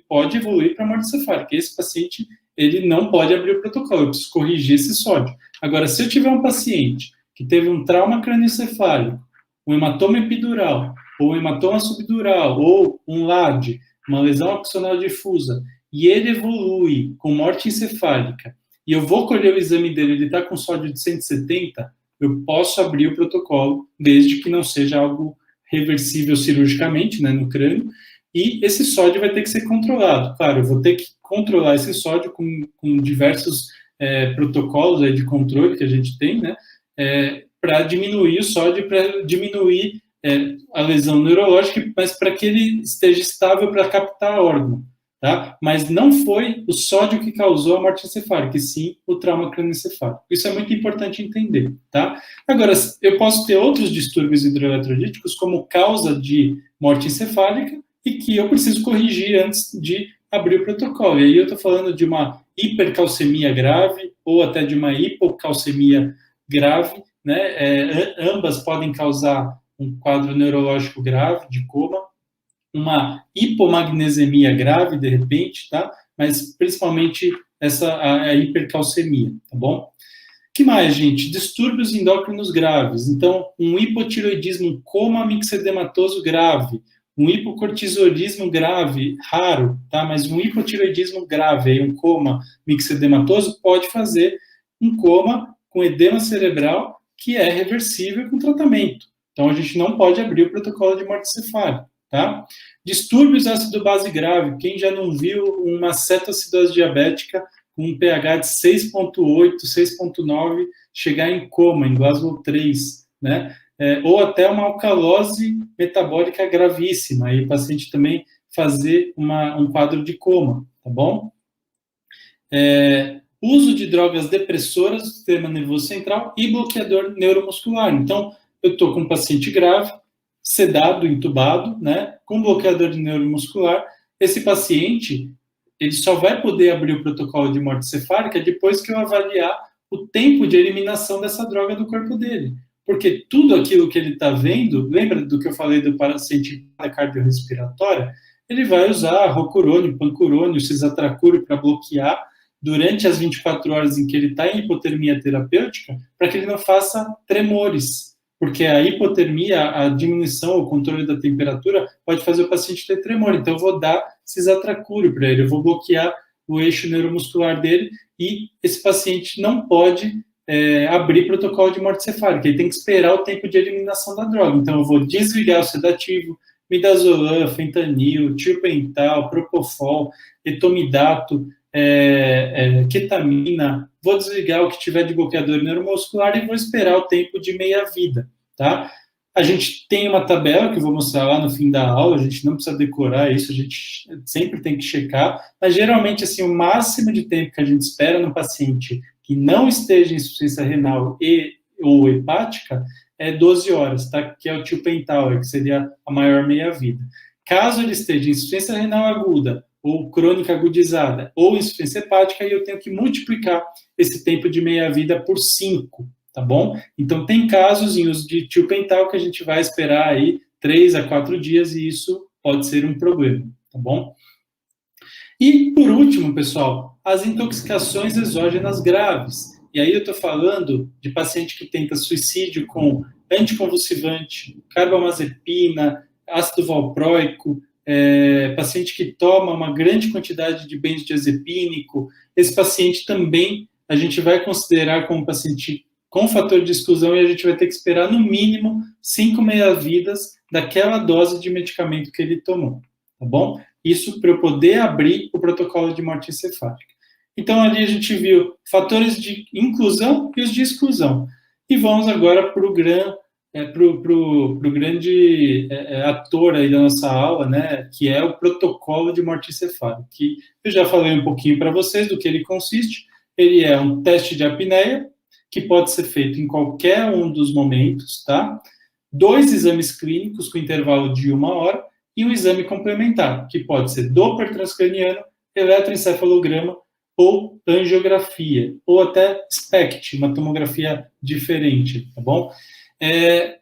pode evoluir para morte cefálica. Esse paciente ele não pode abrir o protocolo, eu preciso corrigir esse sódio. Agora, se eu tiver um paciente que teve um trauma cranioencefálico, um hematoma epidural, ou um hematoma subdural, ou um LAD, uma lesão axonal difusa, e ele evolui com morte encefálica, e eu vou colher o exame dele, ele está com sódio de 170, eu posso abrir o protocolo, desde que não seja algo reversível cirurgicamente, né, no crânio, e esse sódio vai ter que ser controlado. Claro, eu vou ter que controlar esse sódio com diversos protocolos aí de controle que a gente tem, né, para diminuir o sódio, para diminuir a lesão neurológica, mas para que ele esteja estável para captar órgão. Tá? Mas não foi o sódio que causou a morte encefálica, e sim o trauma cranioencefálico. Isso é muito importante entender, tá? Agora, eu posso ter outros distúrbios hidroeletrolíticos como causa de morte encefálica e que eu preciso corrigir antes de abrir o protocolo. E aí eu estou falando de uma hipercalcemia grave ou até de uma hipocalcemia grave, né? Ambas podem causar um quadro neurológico grave, de coma, uma hipomagnesemia grave, de repente, tá? Mas principalmente a hipercalcemia, tá bom? Que mais, gente? Distúrbios endócrinos graves. Então, um hipotiroidismo, um coma mixedematoso grave, um hipocortisolismo grave, raro, tá? Mas um hipotiroidismo grave, aí um coma mixedematoso, pode fazer um coma com edema cerebral que é reversível com tratamento. Então, a gente não pode abrir o protocolo de morte cefálica, tá? Distúrbios ácido-base grave. Quem já não viu uma cetoacidose diabética com um pH de 6,8, 6,9, chegar em coma, em Glasgow 3, né? Ou até uma alcalose metabólica gravíssima, aí o paciente também fazer um quadro de coma, tá bom? Uso de drogas depressoras do sistema nervoso central e bloqueador neuromuscular. Então, eu estou com um paciente grave, sedado, entubado, né, com bloqueador de neuromuscular. Esse paciente, ele só vai poder abrir o protocolo de morte cefálica depois que eu avaliar o tempo de eliminação dessa droga do corpo dele. Porque tudo aquilo que ele está vendo, lembra do que eu falei do paciente cardiorrespiratória? Ele vai usar rocurônio, pancurônio, cisatracúrio para bloquear durante as 24 horas em que ele está em hipotermia terapêutica, para que ele não faça tremores. Porque a hipotermia, a diminuição, o controle da temperatura, pode fazer o paciente ter tremor. Então, eu vou dar cisatracúrio para ele, eu vou bloquear o eixo neuromuscular dele, e esse paciente não pode abrir protocolo de morte cefálica, ele tem que esperar o tempo de eliminação da droga. Então, eu vou desligar o sedativo, midazolam, fentanil, tiopental, propofol, etomidato, ketamina, vou desligar o que tiver de bloqueador neuromuscular e vou esperar o tempo de meia-vida, tá? A gente tem uma tabela que eu vou mostrar lá no fim da aula, a gente não precisa decorar isso, a gente sempre tem que checar, mas geralmente, assim, o máximo de tempo que a gente espera no paciente que não esteja em insuficiência renal ou hepática é 12 horas, tá? Que é o tiopental, que seria a maior meia-vida. Caso ele esteja em insuficiência renal aguda, ou crônica agudizada, ou insuficiência hepática, aí eu tenho que multiplicar esse tempo de meia-vida por 5, tá bom? Então, tem casos em uso de tiopental que a gente vai esperar aí 3 a 4 dias, e isso pode ser um problema, tá bom? E, por último, pessoal, as intoxicações exógenas graves. E aí eu estou falando de paciente que tenta suicídio com anticonvulsivante, carbamazepina, ácido valproico, paciente que toma uma grande quantidade de benzodiazepínico. Esse paciente também a gente vai considerar como paciente com fator de exclusão, e a gente vai ter que esperar no mínimo 5 meia-vidas daquela dose de medicamento que ele tomou, tá bom? Isso para eu poder abrir o protocolo de morte encefálica. Então, ali a gente viu fatores de inclusão e os de exclusão. E vamos agora para o grande ator aí da nossa aula, né, que é o protocolo de morte encefálica, que eu já falei um pouquinho para vocês do que ele consiste. Ele é um teste de apneia, que pode ser feito em qualquer um dos momentos, tá? 2 exames clínicos com intervalo de 1 hora, e um exame complementar, que pode ser Doppler transcraniano, eletroencefalograma ou angiografia, ou até SPECT, uma tomografia diferente, tá bom?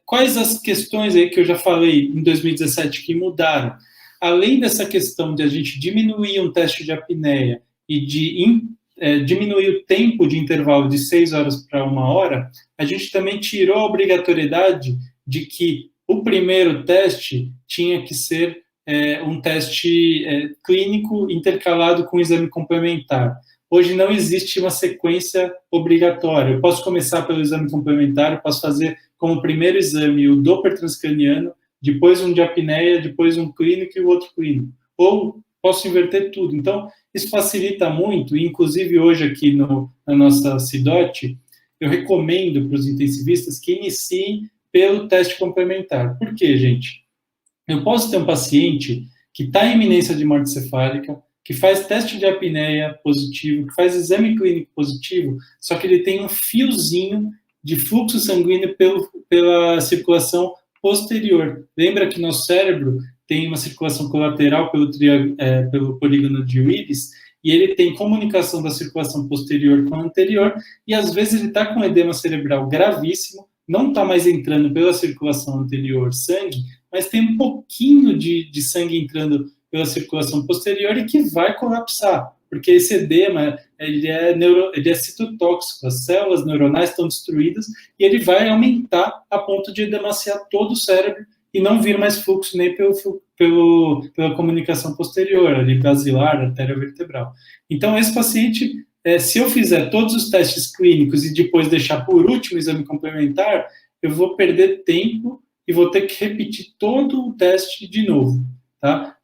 Quais as questões aí que eu já falei em 2017 que mudaram? Além dessa questão de a gente diminuir um teste de apneia e de diminuir o tempo de intervalo de 6 horas para 1 hora, a gente também tirou a obrigatoriedade de que o primeiro teste tinha que ser um teste clínico intercalado com um exame complementar. Hoje não existe uma sequência obrigatória. Eu posso começar pelo exame complementar, eu posso fazer como primeiro exame o Doppler transcraniano, depois um de apneia, depois um clínico e o outro clínico. Ou posso inverter tudo. Então, isso facilita muito, e inclusive hoje aqui na nossa CIDOT, eu recomendo para os intensivistas que iniciem pelo teste complementar. Por quê, gente? Eu posso ter um paciente que está em iminência de morte cefálica, que faz teste de apneia positivo, que faz exame clínico positivo, só que ele tem um fiozinho de fluxo sanguíneo pela circulação posterior. Lembra que nosso cérebro tem uma circulação colateral pelo polígono de Willis, e ele tem comunicação da circulação posterior com a anterior, e às vezes ele está com edema cerebral gravíssimo, não está mais entrando pela circulação anterior sangue, mas tem um pouquinho de sangue entrando pela circulação posterior e que vai colapsar, porque esse edema ele é citotóxico, as células neuronais estão destruídas e ele vai aumentar a ponto de edemaciar todo o cérebro e não vir mais fluxo nem pela comunicação posterior, ali basilar, arteriovertebral. Então, esse paciente, se eu fizer todos os testes clínicos e depois deixar por último o exame complementar, eu vou perder tempo e vou ter que repetir todo o teste de novo, tá?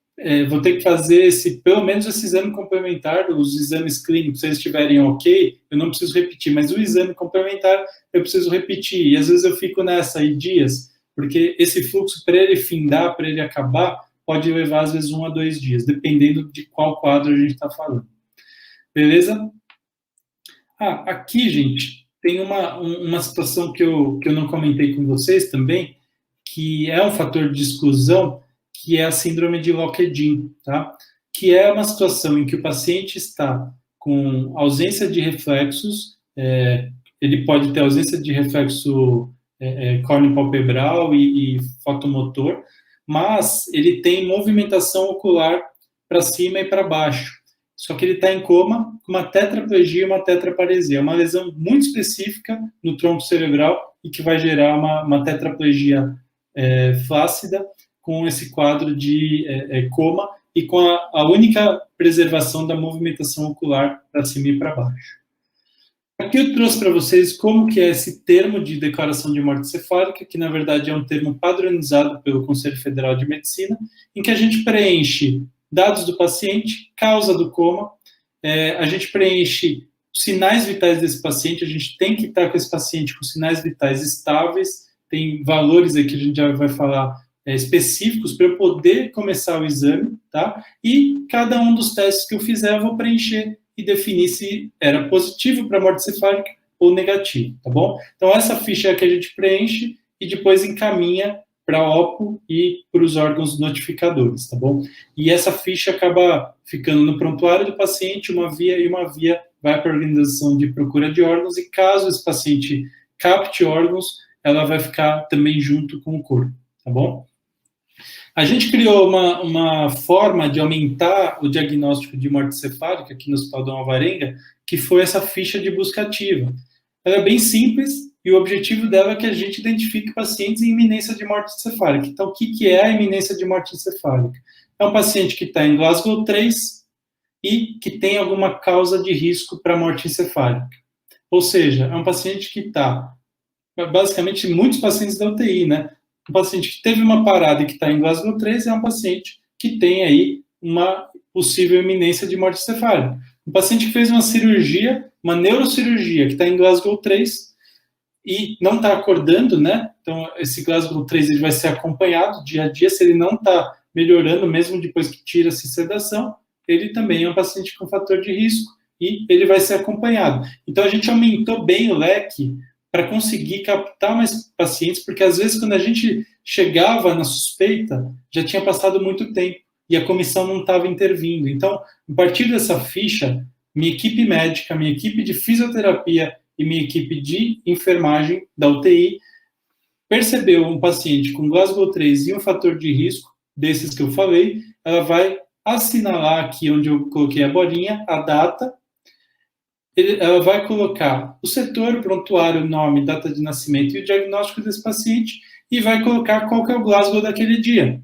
Vou ter que fazer pelo menos esse exame complementar, os exames clínicos, se eles estiverem ok, eu não preciso repetir, mas o exame complementar eu preciso repetir, e às vezes eu fico nessa aí dias, porque esse fluxo, para ele findar, para ele acabar, pode levar às vezes 1 a 2 dias, dependendo de qual quadro a gente está falando. Beleza? Aqui, gente, tem uma situação que eu não comentei com vocês também, que é um fator de exclusão, que é a síndrome de Locked-in, tá? Que é uma situação em que o paciente está com ausência de reflexos, ele pode ter ausência de reflexo córneo-palpebral e fotomotor, mas ele tem movimentação ocular para cima e para baixo. Só que ele está em coma com uma tetraplegia e uma tetraparesia. É uma lesão muito específica no tronco cerebral e que vai gerar uma tetraplegia flácida, com esse quadro de coma e com a única preservação da movimentação ocular para cima e para baixo. Aqui eu trouxe para vocês como que é esse termo de declaração de morte cefálica, que na verdade é um termo padronizado pelo Conselho Federal de Medicina, em que a gente preenche dados do paciente, causa do coma, a gente preenche sinais vitais desse paciente, a gente tem que estar com esse paciente com sinais vitais estáveis, tem valores aí que a gente já vai falar específicos para eu poder começar o exame, tá? E cada um dos testes que eu fizer, eu vou preencher e definir se era positivo para morte cefálica ou negativo, tá bom? Então, essa ficha é a que a gente preenche e depois encaminha para a OPO e para os órgãos notificadores, tá bom? E essa ficha acaba ficando no prontuário do paciente, uma via vai para a organização de procura de órgãos, e caso esse paciente capte órgãos, ela vai ficar também junto com o corpo, tá bom? A gente criou uma forma de aumentar o diagnóstico de morte cefálica aqui no Hospital Dom Alvarenga, que foi essa ficha de busca ativa. Ela é bem simples e o objetivo dela é que a gente identifique pacientes em iminência de morte cefálica. Então, o que é a iminência de morte cefálica? É um paciente que está em Glasgow 3 e que tem alguma causa de risco para morte encefálica. Ou seja, é um paciente que está, basicamente, muitos pacientes da UTI, né? Um paciente que teve uma parada e que está em Glasgow 3 é um paciente que tem aí uma possível iminência de morte cefálica. Um paciente que fez uma cirurgia, uma neurocirurgia, que está em Glasgow 3 e não está acordando, né? Então, esse Glasgow 3 ele vai ser acompanhado dia a dia. Se ele não está melhorando, mesmo depois que tira-se sedação, ele também é um paciente com fator de risco e ele vai ser acompanhado. Então, a gente aumentou bem o leque para conseguir captar mais pacientes, porque às vezes quando a gente chegava na suspeita, já tinha passado muito tempo e a comissão não estava intervindo. Então, a partir dessa ficha, minha equipe médica, minha equipe de fisioterapia e minha equipe de enfermagem da UTI percebeu um paciente com Glasgow 3 e um fator de risco, desses que eu falei, ela vai assinalar aqui onde eu coloquei a bolinha, a data, ela vai colocar o setor, o prontuário, o nome, data de nascimento e o diagnóstico desse paciente e vai colocar qual que é o Glasgow daquele dia.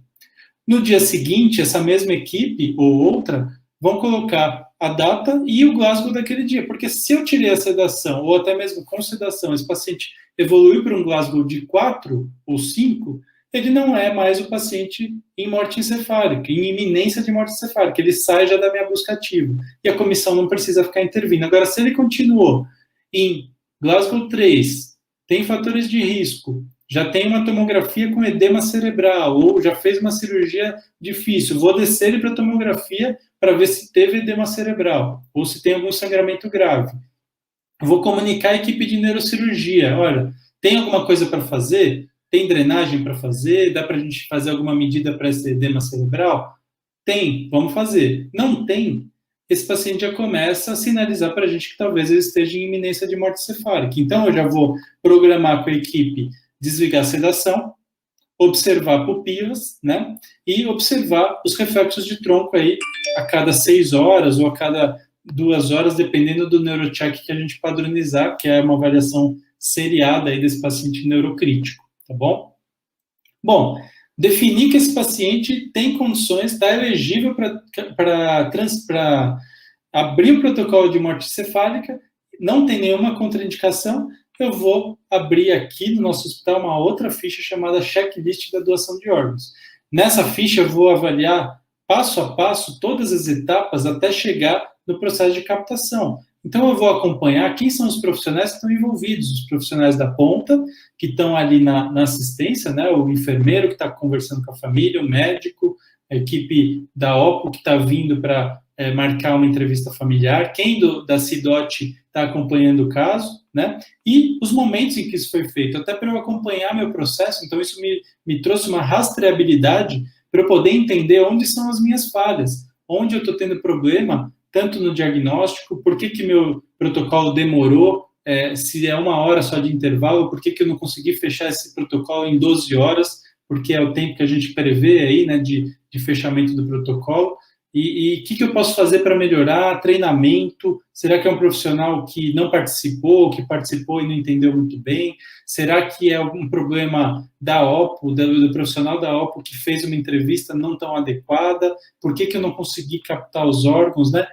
No dia seguinte, essa mesma equipe ou outra vão colocar a data e o Glasgow daquele dia, porque se eu tirei a sedação ou até mesmo com sedação, esse paciente evoluiu para um Glasgow de 4 ou 5, ele não é mais o paciente em morte encefálica, em iminência de morte encefálica, ele sai já da minha busca ativa, e a comissão não precisa ficar intervindo. Agora, se ele continuou em Glasgow 3, tem fatores de risco, já tem uma tomografia com edema cerebral, ou já fez uma cirurgia difícil, vou descer ele para tomografia para ver se teve edema cerebral, ou se tem algum sangramento grave. Vou comunicar a equipe de neurocirurgia, olha, tem alguma coisa para fazer? Tem drenagem para fazer? Dá para a gente fazer alguma medida para esse edema cerebral? Tem, vamos fazer. Não tem, esse paciente já começa a sinalizar para a gente que talvez ele esteja em iminência de morte cefálica. Então, eu já vou programar com a equipe desligar a sedação, observar pupilas, né? E observar os reflexos de tronco aí a cada 6 horas ou a cada 2 horas, dependendo do neurocheck que a gente padronizar, que é uma avaliação seriada aí desse paciente neurocrítico, tá bom? Bom, definir que esse paciente tem condições, está elegível para abrir o protocolo de morte cefálica, não tem nenhuma contraindicação, eu vou abrir aqui no nosso hospital uma outra ficha chamada checklist da doação de órgãos. Nessa ficha eu vou avaliar passo a passo todas as etapas até chegar no processo de captação. Então eu vou acompanhar quem são os profissionais que estão envolvidos, os profissionais da ponta, que estão ali na assistência, né, o enfermeiro que está conversando com a família, o médico, a equipe da OPO que está vindo para marcar uma entrevista familiar, quem da CIDOT está acompanhando o caso, né? E os momentos em que isso foi feito, até para eu acompanhar meu processo, então isso me trouxe uma rastreabilidade para eu poder entender onde são as minhas falhas, onde eu estou tendo problema, tanto no diagnóstico, por que meu protocolo demorou, se é 1 hora só de intervalo, por que eu não consegui fechar esse protocolo em 12 horas, porque é o tempo que a gente prevê aí, né, de fechamento do protocolo. E o que eu posso fazer para melhorar? Treinamento? Será que é um profissional que não participou, que participou e não entendeu muito bem? Será que é algum problema da OPO, do profissional da OPO que fez uma entrevista não tão adequada? Por que eu não consegui captar os órgãos, né?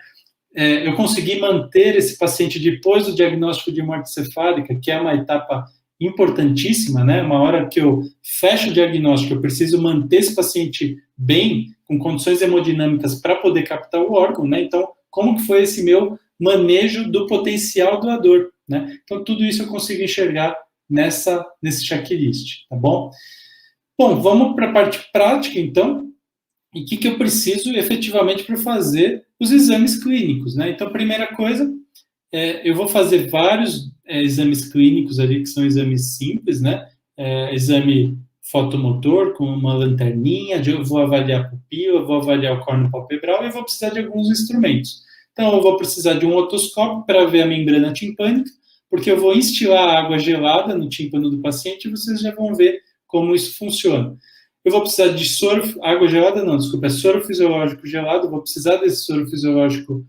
Eu consegui manter esse paciente depois do diagnóstico de morte cefálica, que é uma etapa importantíssima, né? Uma hora que eu fecho o diagnóstico, eu preciso manter esse paciente bem, com condições hemodinâmicas para poder captar o órgão, né? Então, como que foi esse meu manejo do potencial doador, né? Então, tudo isso eu consigo enxergar nesse checklist, tá bom? Bom, vamos para a parte prática, então. E o que eu preciso efetivamente para fazer os exames clínicos, né? Então, primeira coisa, eu vou fazer vários exames clínicos ali, que são exames simples, né? Exame fotomotor com uma lanterninha, eu vou avaliar a pupila, vou avaliar o córneo palpebral e eu vou precisar de alguns instrumentos. Então, eu vou precisar de um otoscópio para ver a membrana timpânica, porque eu vou instilar água gelada no tímpano do paciente e vocês já vão ver como isso funciona. Eu vou precisar de soro, água gelada não, desculpa, é soro fisiológico gelado, eu vou precisar desse soro fisiológico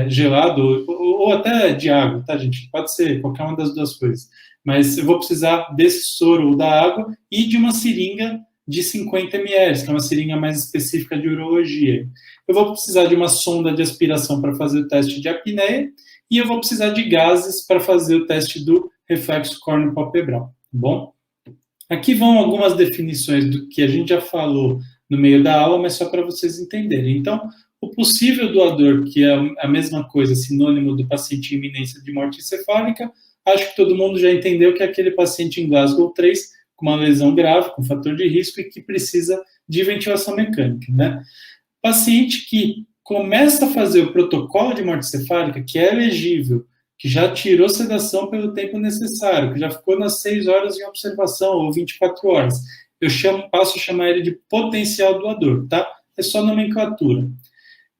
gelado, ou até de água, tá, gente? Pode ser qualquer uma das duas coisas. Mas eu vou precisar desse soro ou da água e de uma seringa de 50 ml, que é uma seringa mais específica de urologia. Eu vou precisar de uma sonda de aspiração para fazer o teste de apneia e eu vou precisar de gases para fazer o teste do reflexo córneo-palpebral, tá bom? Aqui vão algumas definições do que a gente já falou no meio da aula, mas só para vocês entenderem. Então, o possível doador, que é a mesma coisa, sinônimo do paciente em iminência de morte encefálica, acho que todo mundo já entendeu que é aquele paciente em Glasgow 3, com uma lesão grave, com fator de risco e que precisa de ventilação mecânica, né? Paciente que começa a fazer o protocolo de morte cefálica, que é elegível, que já tirou sedação pelo tempo necessário, que já ficou nas 6 horas em observação, ou 24 horas. Eu passo a chamar ele de potencial doador, tá? É só nomenclatura.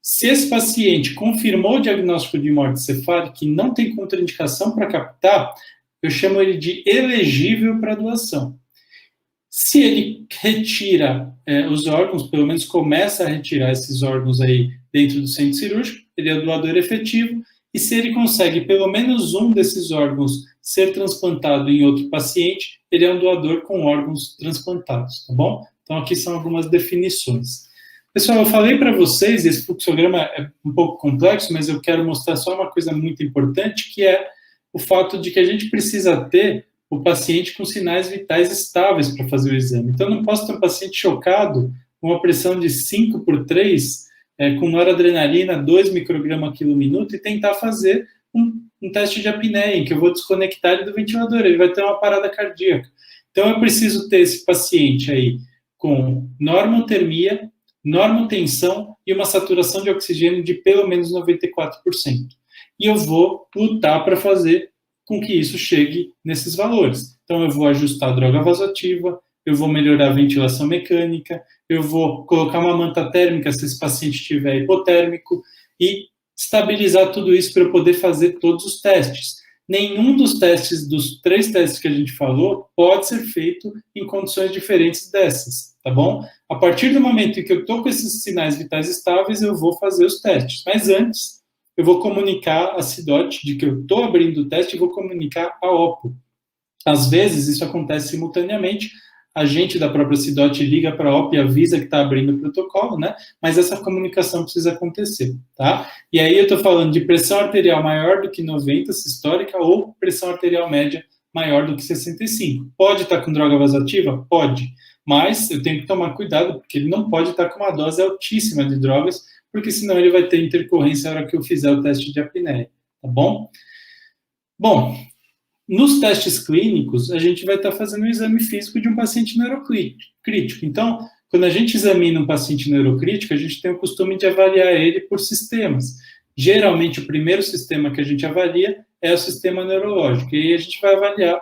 Se esse paciente confirmou o diagnóstico de morte cefálica e não tem contraindicação para captar, eu chamo ele de elegível para doação. Se ele retira os órgãos, pelo menos começa a retirar esses órgãos aí dentro do centro cirúrgico, ele é o doador efetivo, e se ele consegue pelo menos um desses órgãos ser transplantado em outro paciente, ele é um doador com órgãos transplantados, tá bom? Então, aqui são algumas definições. Pessoal, eu falei para vocês, esse fluxograma é um pouco complexo, mas eu quero mostrar só uma coisa muito importante, que é o fato de que a gente precisa ter o paciente com sinais vitais estáveis para fazer o exame. Então, eu não posso ter um paciente chocado com uma pressão de 5/3, com noradrenalina, 2 microgramas quilo minuto, e tentar fazer um teste de apneia, em que eu vou desconectar ele do ventilador, ele vai ter uma parada cardíaca. Então, eu preciso ter esse paciente aí com normotermia, normotensão e uma saturação de oxigênio de pelo menos 94%. E eu vou lutar para fazer com que isso chegue nesses valores. Então, eu vou ajustar a droga vasoativa, eu vou melhorar a ventilação mecânica, eu vou colocar uma manta térmica se esse paciente estiver hipotérmico e estabilizar tudo isso para eu poder fazer todos os testes. Nenhum dos testes, dos 3 testes que a gente falou, pode ser feito em condições diferentes dessas, tá bom? A partir do momento em que eu estou com esses sinais vitais estáveis, eu vou fazer os testes. Mas antes, eu vou comunicar a CIDOT de que eu estou abrindo o teste e vou comunicar a OPO. Às vezes, isso acontece simultaneamente, a gente da própria CIDOT liga para a OP e avisa que está abrindo o protocolo, né? Mas essa comunicação precisa acontecer, tá? E aí eu estou falando de pressão arterial maior do que 90 sistólica ou pressão arterial média maior do que 65. Pode estar com droga vasoativa? Pode. Mas eu tenho que tomar cuidado, porque ele não pode estar com uma dose altíssima de drogas, porque senão ele vai ter intercorrência na hora que eu fizer o teste de apneia, tá bom? Bom, nos testes clínicos, a gente vai estar fazendo um exame físico de um paciente neurocrítico. Então, quando a gente examina um paciente neurocrítico, a gente tem o costume de avaliar ele por sistemas. Geralmente, o primeiro sistema que a gente avalia é o sistema neurológico. E aí a gente vai avaliar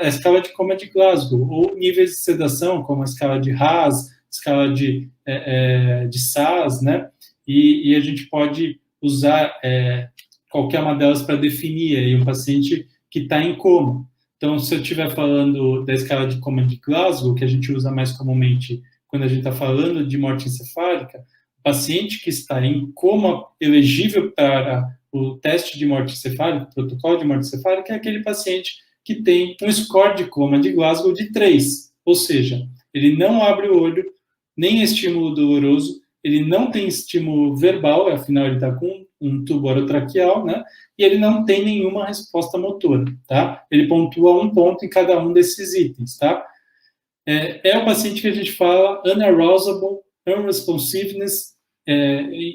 a escala de coma de Glasgow, ou níveis de sedação, como a escala de Haas, escala de SAS, né? E a gente pode usar qualquer uma delas para definir aí um paciente que está em coma. Então, se eu estiver falando da escala de coma de Glasgow, que a gente usa mais comumente quando a gente está falando de morte encefálica, o paciente que está em coma elegível para o teste de morte encefálica, o protocolo de morte encefálica, é aquele paciente que tem um score de coma de Glasgow de 3, ou seja, ele não abre o olho, nem estímulo doloroso, ele não tem estímulo verbal, afinal ele está com um tubo orotraqueal, né? E ele não tem nenhuma resposta motora, tá? Ele pontua 1 ponto em cada um desses itens, tá? É o paciente que a gente fala unarousable, unresponsiveness,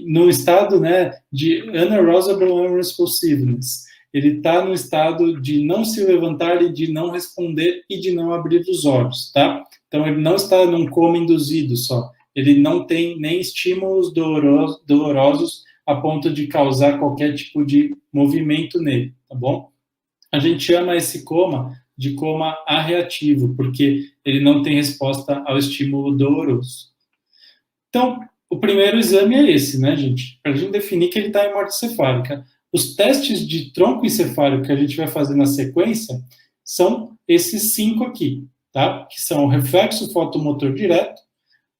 no estado, né, de unarousable unresponsiveness. Ele está no estado de não se levantar e de não responder e de não abrir os olhos, tá? Então, ele não está num coma induzido só. Ele não tem nem estímulos dolorosos a ponto de causar qualquer tipo de movimento nele, tá bom? A gente chama esse coma de coma arreativo, porque ele não tem resposta ao estímulo doloroso. Então, o primeiro exame é esse, né, gente? Para a gente definir que ele está em morte encefálica. Os testes de tronco encefálico que a gente vai fazer na sequência são esses 5 aqui, tá? Que são o reflexo fotomotor direto,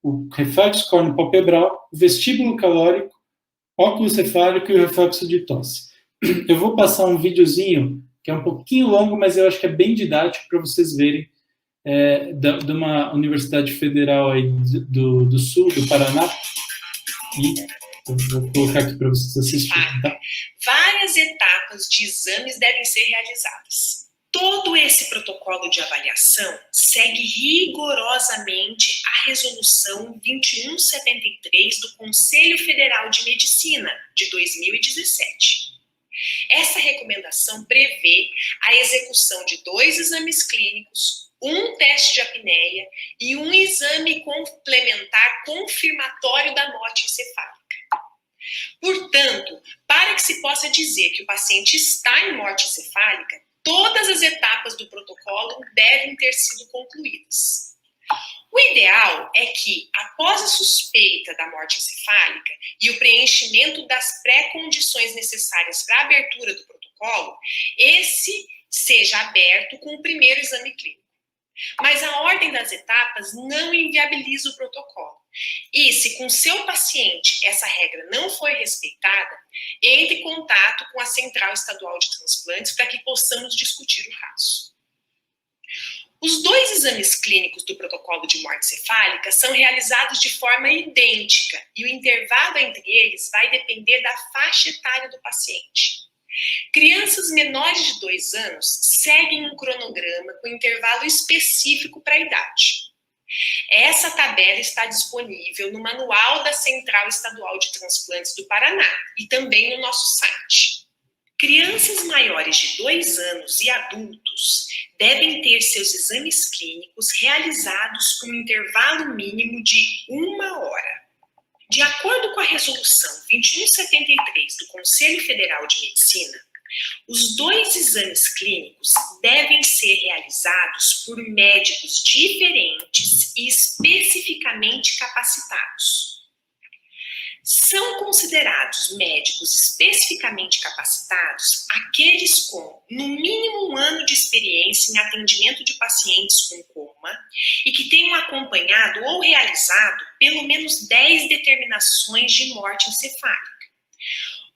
o reflexo corneopalpebral, o vestíbulo calórico, óculo cefálico e o reflexo de tosse. Eu vou passar um videozinho que é um pouquinho longo, mas eu acho que é bem didático para vocês verem, de uma universidade federal aí do sul, do Paraná. E eu vou colocar aqui para vocês assistirem, tá? Várias etapas de exames devem ser realizadas. Todo esse protocolo de avaliação segue rigorosamente a Resolução 2173 do Conselho Federal de Medicina, de 2017. Essa recomendação prevê a execução de 2 exames clínicos, um teste de apneia e um exame complementar confirmatório da morte encefálica. Portanto, para que se possa dizer que o paciente está em morte encefálica, todas as etapas do protocolo devem ter sido concluídas. O ideal é que, após a suspeita da morte encefálica e o preenchimento das pré-condições necessárias para a abertura do protocolo, esse seja aberto com o primeiro exame clínico. Mas a ordem das etapas não inviabiliza o protocolo. E se com seu paciente essa regra não foi respeitada, entre em contato com a Central Estadual de Transplantes para que possamos discutir o caso. Os 2 exames clínicos do protocolo de morte cefálica são realizados de forma idêntica e o intervalo entre eles vai depender da faixa etária do paciente. Crianças menores de 2 anos seguem um cronograma com intervalo específico para a idade. Essa tabela está disponível no Manual da Central Estadual de Transplantes do Paraná e também no nosso site. Crianças maiores de 2 anos e adultos devem ter seus exames clínicos realizados com um intervalo mínimo de 1 hora. De acordo com a Resolução 2173 do Conselho Federal de Medicina, Os 2 exames clínicos devem ser realizados por médicos diferentes e especificamente capacitados. São considerados médicos especificamente capacitados aqueles com, no mínimo, 1 ano de experiência em atendimento de pacientes com coma e que tenham acompanhado ou realizado pelo menos 10 determinações de morte encefálica.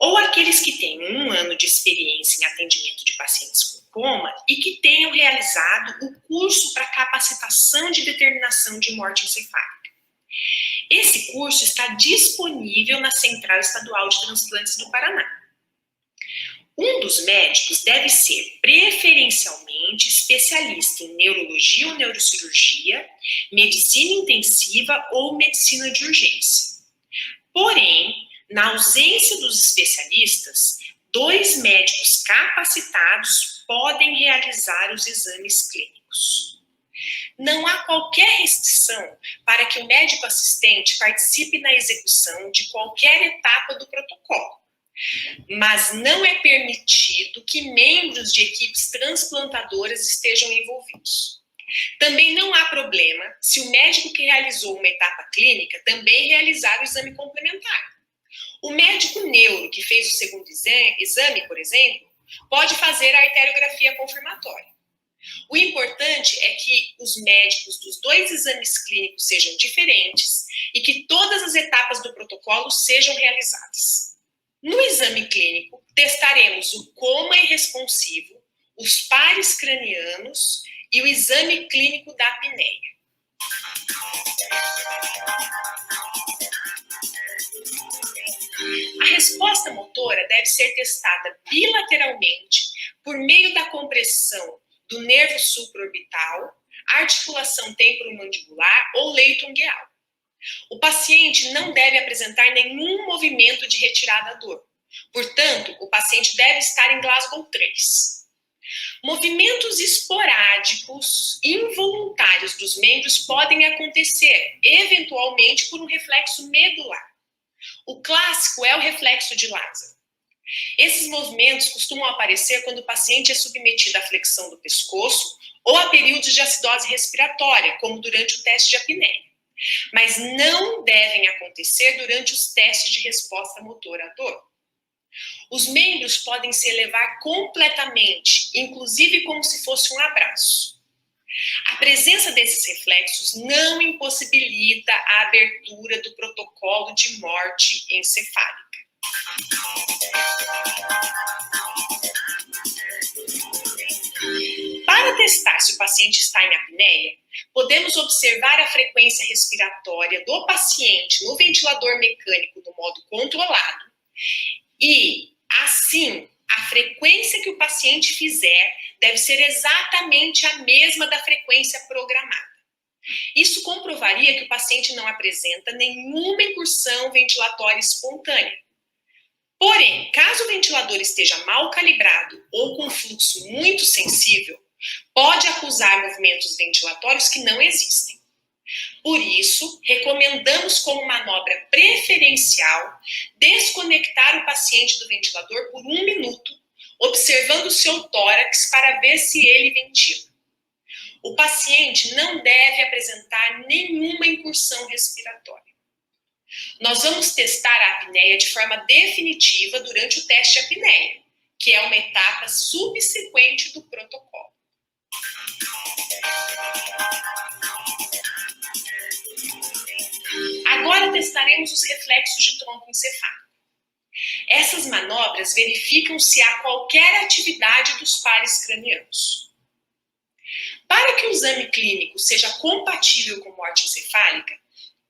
Ou aqueles que têm 1 ano de experiência em atendimento de pacientes com coma e que tenham realizado o curso para capacitação de determinação de morte encefálica. Esse curso está disponível na Central Estadual de Transplantes do Paraná. Um dos médicos deve ser preferencialmente especialista em neurologia ou neurocirurgia, medicina intensiva ou medicina de urgência. Porém, na ausência dos especialistas, 2 médicos capacitados podem realizar os exames clínicos. Não há qualquer restrição para que o médico assistente participe na execução de qualquer etapa do protocolo, mas não é permitido que membros de equipes transplantadoras estejam envolvidos. Também não há problema se o médico que realizou uma etapa clínica também realizar o exame complementar. O médico neuro que fez o segundo exame, por exemplo, pode fazer a arteriografia confirmatória. O importante é que os médicos dos 2 exames clínicos sejam diferentes e que todas as etapas do protocolo sejam realizadas. No exame clínico, testaremos o coma irresponsivo, os pares cranianos e o exame clínico da apneia. A resposta motora deve ser testada bilateralmente por meio da compressão do nervo supraorbital, articulação temporomandibular ou leito ungueal. O paciente não deve apresentar nenhum movimento de retirada da dor. Portanto, o paciente deve estar em Glasgow 3. Movimentos esporádicos, involuntários dos membros podem acontecer, eventualmente por um reflexo medular. O clássico é o reflexo de Lázaro. Esses movimentos costumam aparecer quando o paciente é submetido à flexão do pescoço ou a períodos de acidose respiratória, como durante o teste de apneia. Mas não devem acontecer durante os testes de resposta motora à dor. Os membros podem se elevar completamente, inclusive como se fosse um abraço. A presença desses reflexos não impossibilita a abertura do protocolo de morte encefálica. Para testar se o paciente está em apneia, podemos observar a frequência respiratória do paciente no ventilador mecânico no modo controlado e, assim, a frequência que o paciente fizer deve ser exatamente a mesma da frequência programada. Isso comprovaria que o paciente não apresenta nenhuma incursão ventilatória espontânea. Porém, caso o ventilador esteja mal calibrado ou com fluxo muito sensível, pode acusar movimentos ventilatórios que não existem. Por isso, recomendamos como manobra preferencial desconectar o paciente do ventilador por 1 minuto, observando o seu tórax para ver se ele ventila. O paciente não deve apresentar nenhuma incursão respiratória. Nós vamos testar a apneia de forma definitiva durante o teste de apneia, que é uma etapa subsequente do protocolo. Agora testaremos os reflexos de tronco encefálico. Essas manobras verificam se há qualquer atividade dos pares cranianos. Para que o exame clínico seja compatível com morte encefálica,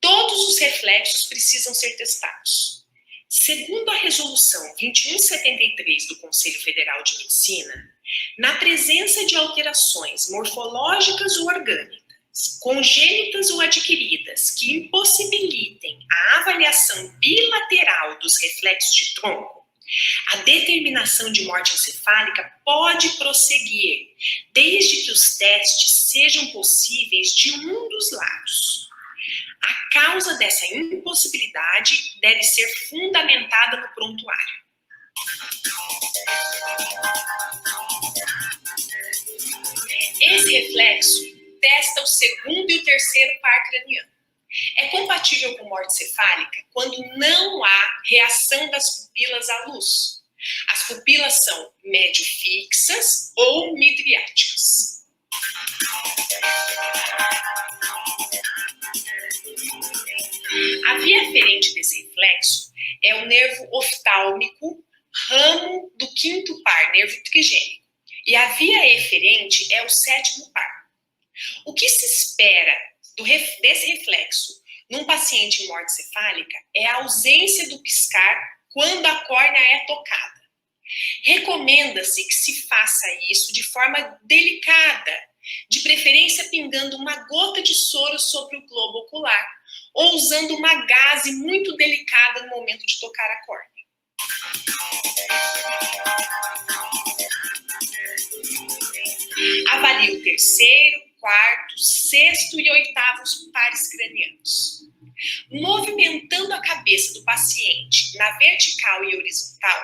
todos os reflexos precisam ser testados. Segundo a Resolução 2173 do Conselho Federal de Medicina, na presença de alterações morfológicas ou orgânicas, congênitas ou adquiridas, que impossibilitem a avaliação bilateral dos reflexos de tronco, a determinação de morte encefálica pode prosseguir, desde que os testes sejam possíveis de um dos lados. A causa dessa impossibilidade deve ser fundamentada no prontuário. Esse reflexo testa o segundo e o terceiro par craniano. É compatível com morte cefálica quando não há reação das pupilas à luz. As pupilas são médio fixas ou midriáticas. A via aferente desse reflexo é o nervo oftálmico, ramo do quinto par, nervo trigênico. E a via eferente é o sétimo par. O que se espera desse reflexo num paciente em morte cefálica é a ausência do piscar quando a córnea é tocada. Recomenda-se que se faça isso de forma delicada, de preferência pingando uma gota de soro sobre o globo ocular ou usando uma gaze muito delicada no momento de tocar a córnea. Avalie o terceiro, quarto, sexto e oitavo pares cranianos. Movimentando a cabeça do paciente na vertical e horizontal,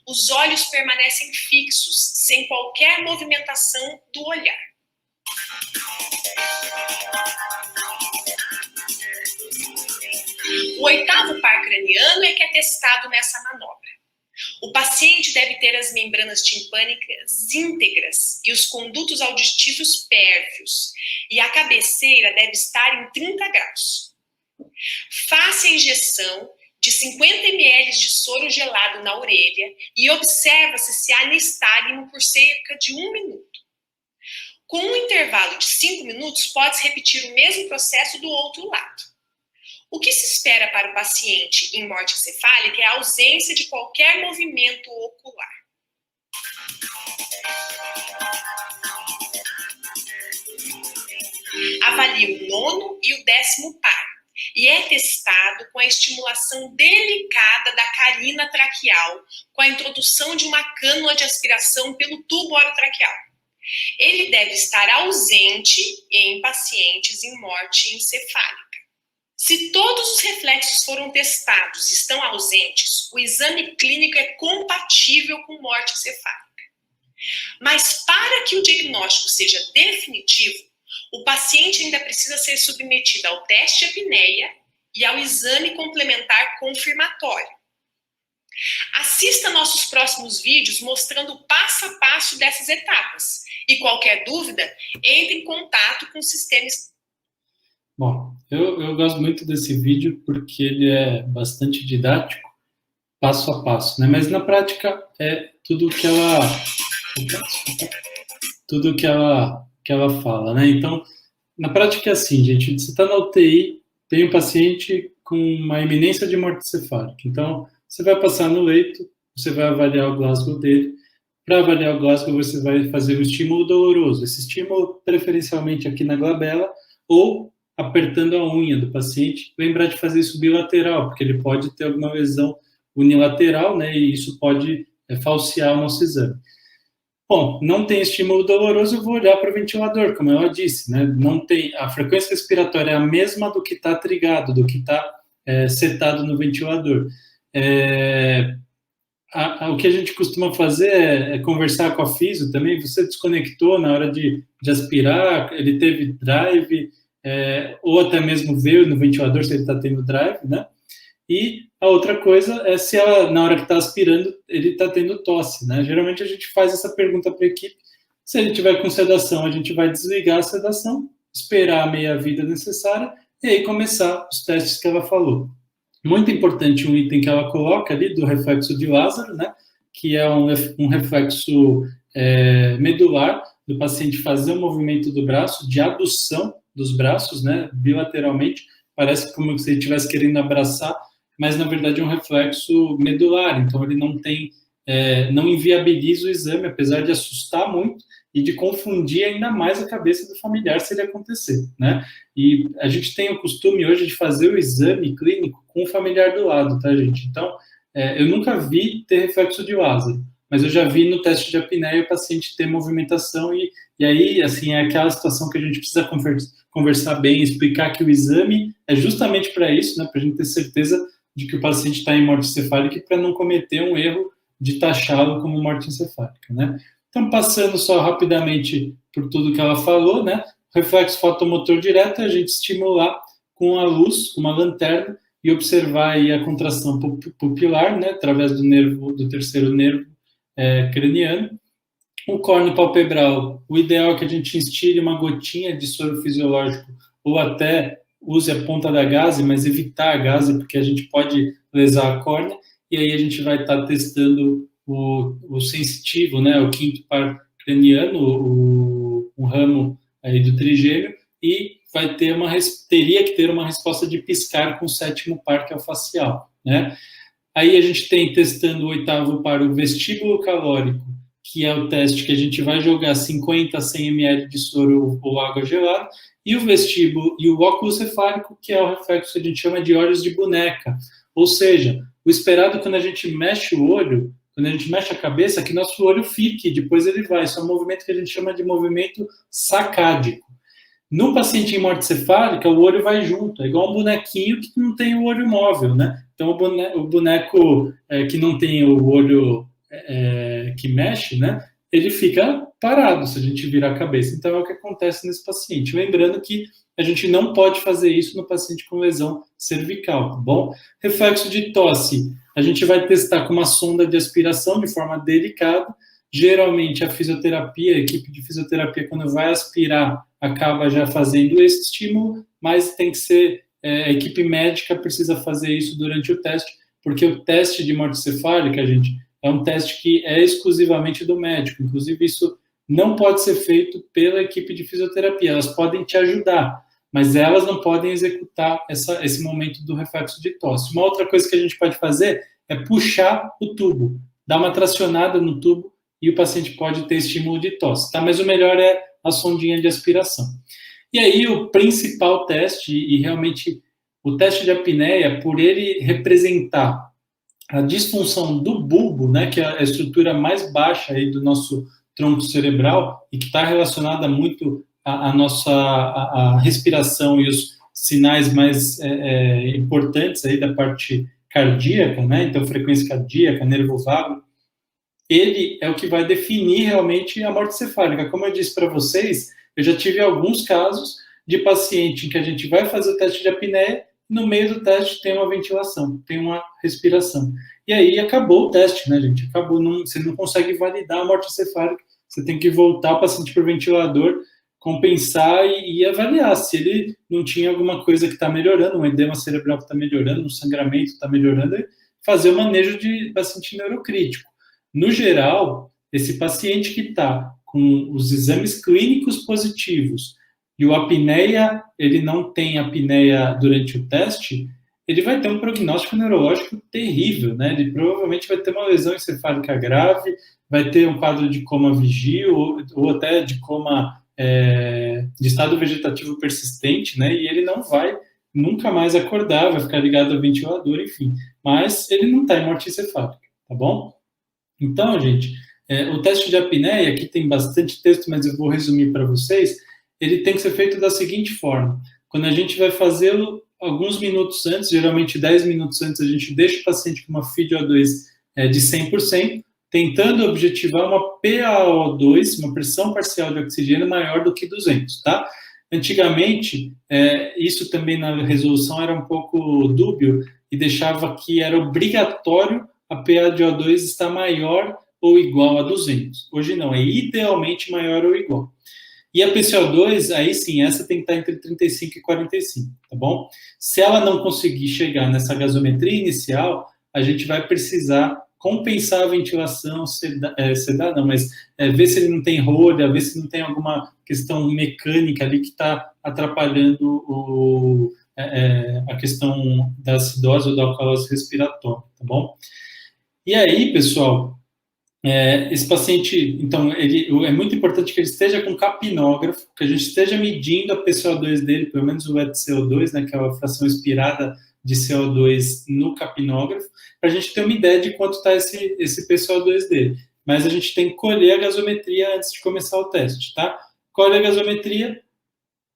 os olhos permanecem fixos, sem qualquer movimentação do olhar. O oitavo par craniano é que é testado nessa manobra. O paciente deve ter as membranas timpânicas íntegras e os condutos auditivos pérvios, e a cabeceira deve estar em 30 graus. Faça a injeção de 50 ml de soro gelado na orelha e observa-se se há nistagmo por cerca de 1 minuto. Com um intervalo de 5 minutos, pode-se repetir o mesmo processo do outro lado. O que se espera para o paciente em morte encefálica é a ausência de qualquer movimento ocular. Avalie o nono e o 10º par e é testado com a estimulação delicada da carina traqueal com a introdução de uma cânula de aspiração pelo tubo orotraqueal. Ele deve estar ausente em pacientes em morte encefálica. Se todos os reflexos foram testados e estão ausentes, o exame clínico é compatível com morte encefálica. Mas para que o diagnóstico seja definitivo, o paciente ainda precisa ser submetido ao teste de apneia e ao exame complementar confirmatório. Assista nossos próximos vídeos mostrando o passo a passo dessas etapas. E qualquer dúvida, entre em contato com o sistema. Bom, eu gosto muito desse vídeo porque ele é bastante didático, passo a passo, né? Mas na prática é tudo que ela fala, né? Então, na prática é assim, gente, você está na UTI, tem um paciente com uma iminência de morte encefálica. Então, você vai passar no leito, você vai avaliar o Glasgow dele. Para avaliar o Glasgow, você vai fazer um estímulo doloroso. Esse estímulo, preferencialmente aqui na glabela, ou apertando a unha do paciente. Lembrar de fazer isso bilateral, porque ele pode ter alguma lesão unilateral, né? E isso pode falsear o nosso exame. Bom, não tem estímulo doloroso, eu vou olhar para o ventilador, como ela disse, né? Não tem, a frequência respiratória é a mesma do que está trigado, do que está setado no ventilador. O que a gente costuma fazer é conversar com a fisio também. Você desconectou na hora de aspirar, ele teve drive, ou até mesmo veio no ventilador se ele está tendo drive, né? E a outra coisa é se ela, na hora que está aspirando, ele está tendo tosse, né? Geralmente a gente faz essa pergunta para a equipe. Se ele tiver com sedação, a gente vai desligar a sedação, esperar a meia-vida necessária e aí começar os testes que ela falou. Muito importante um item que ela coloca ali do reflexo de Lázaro, né? Que é um reflexo medular do paciente fazer o movimento do braço, de adução dos braços, né? Bilateralmente, parece como se ele estivesse querendo abraçar, mas na verdade é um reflexo medular, então ele não inviabiliza o exame, apesar de assustar muito e de confundir ainda mais a cabeça do familiar se ele acontecer, né? E a gente tem o costume hoje de fazer o exame clínico com o familiar do lado, tá, gente? Então, eu nunca vi ter reflexo de Lázaro, mas eu já vi no teste de apneia o paciente ter movimentação e aí, assim, é aquela situação que a gente precisa conversar bem, explicar que o exame é justamente para isso, né? Para a gente ter certeza de que o paciente está em morte encefálica e para não cometer um erro de taxá-lo como morte encefálica, né? Então, passando só rapidamente por tudo que ela falou, né? Reflexo fotomotor direto é a gente estimular com a luz, com uma lanterna, e observar aí a contração pupilar, né? Através do terceiro nervo craniano. O córneo palpebral, o ideal é que a gente instile uma gotinha de soro fisiológico ou até use a ponta da gaze, mas evitar a gaze, porque a gente pode lesar a córnea, e aí a gente vai estar testando o sensitivo, né, o quinto par craniano, o ramo aí do trigêmeo, e teria que ter uma resposta de piscar com o sétimo par, que é o facial, né? Aí a gente tem testando o oitavo par, o vestíbulo calórico, que é o teste que a gente vai jogar 50 a 100 ml de soro ou água gelada, e o vestíbulo e o óculo cefálico, que é o reflexo que a gente chama de olhos de boneca. Ou seja, o esperado quando a gente mexe o olho, quando a gente mexe a cabeça, é que nosso olho fique, depois ele vai. Isso é um movimento que a gente chama de movimento sacádico. No paciente em morte cefálica, o olho vai junto, é igual um bonequinho que não tem o olho móvel, né? Então, o boneco que não tem o olho que mexe, né? Ele fica parado se a gente virar a cabeça. Então, é o que acontece nesse paciente. Lembrando que a gente não pode fazer isso no paciente com lesão cervical, tá bom? Reflexo de tosse, a gente vai testar com uma sonda de aspiração de forma delicada. Geralmente, a fisioterapia, a equipe de fisioterapia, quando vai aspirar, acaba já fazendo esse estímulo, mas tem que ser, a equipe médica precisa fazer isso durante o teste, porque o teste de morte cefálica, gente, é um teste que é exclusivamente do médico. Inclusive, isso não pode ser feito pela equipe de fisioterapia. Elas podem te ajudar, mas elas não podem executar esse momento do reflexo de tosse. Uma outra coisa que a gente pode fazer é puxar o tubo, dar uma tracionada no tubo e o paciente pode ter estímulo de tosse, tá? Mas o melhor é a sondinha de aspiração. E aí, o principal teste, e realmente o teste de apneia, por ele representar a disfunção do bulbo, né, que é a estrutura mais baixa aí do nosso tronco cerebral e que está relacionada muito à nossa respiração e os sinais mais importantes aí da parte cardíaca, né, então frequência cardíaca, nervo vago, ele é o que vai definir realmente a morte cefálica. Como eu disse para vocês, eu já tive alguns casos de paciente em que a gente vai fazer o teste de apneia, no meio do teste tem uma ventilação, tem uma respiração. E aí acabou o teste, né, gente? Acabou, você não consegue validar a morte cefálica, você tem que voltar o paciente para o ventilador, compensar e avaliar se ele não tinha alguma coisa que está melhorando, um edema cerebral que está melhorando, um sangramento está melhorando, e fazer o manejo de paciente neurocrítico. No geral, esse paciente que está com os exames clínicos positivos e o apneia, ele não tem apneia durante o teste, ele vai ter um prognóstico neurológico terrível, né? Ele provavelmente vai ter uma lesão encefálica grave, vai ter um quadro de coma vigil ou até de coma de estado vegetativo persistente, né? E ele não vai nunca mais acordar, vai ficar ligado ao ventilador, enfim. Mas ele não está em morte encefálica, tá bom? Então, gente, o teste de apneia, aqui tem bastante texto, mas eu vou resumir para vocês, ele tem que ser feito da seguinte forma. Quando a gente vai fazê-lo alguns minutos antes, geralmente 10 minutos antes, a gente deixa o paciente com uma FiO2 de 100%, tentando objetivar uma PaO2, uma pressão parcial de oxigênio maior do que 200, tá? Antigamente, isso também na resolução era um pouco dúbio e deixava que era obrigatório a PaO2 estar maior ou igual a 200. Hoje não, é idealmente maior ou igual. E a PCO2, aí sim, essa tem que estar entre 35 e 45, tá bom? Se ela não conseguir chegar nessa gasometria inicial, a gente vai precisar compensar a ventilação, sedar não, mas ver se ele não tem rolha, ver se não tem alguma questão mecânica ali que está atrapalhando a questão da acidose ou da alcalose respiratória, tá bom? E aí, pessoal, esse paciente, então, é muito importante que ele esteja com capnógrafo, que a gente esteja medindo a PCO2 dele, pelo menos o ETCO2, né, que é a fração expirada de CO2 no capnógrafo, para a gente ter uma ideia de quanto está esse PCO2 dele. Mas a gente tem que colher a gasometria antes de começar o teste, tá? Colhe a gasometria,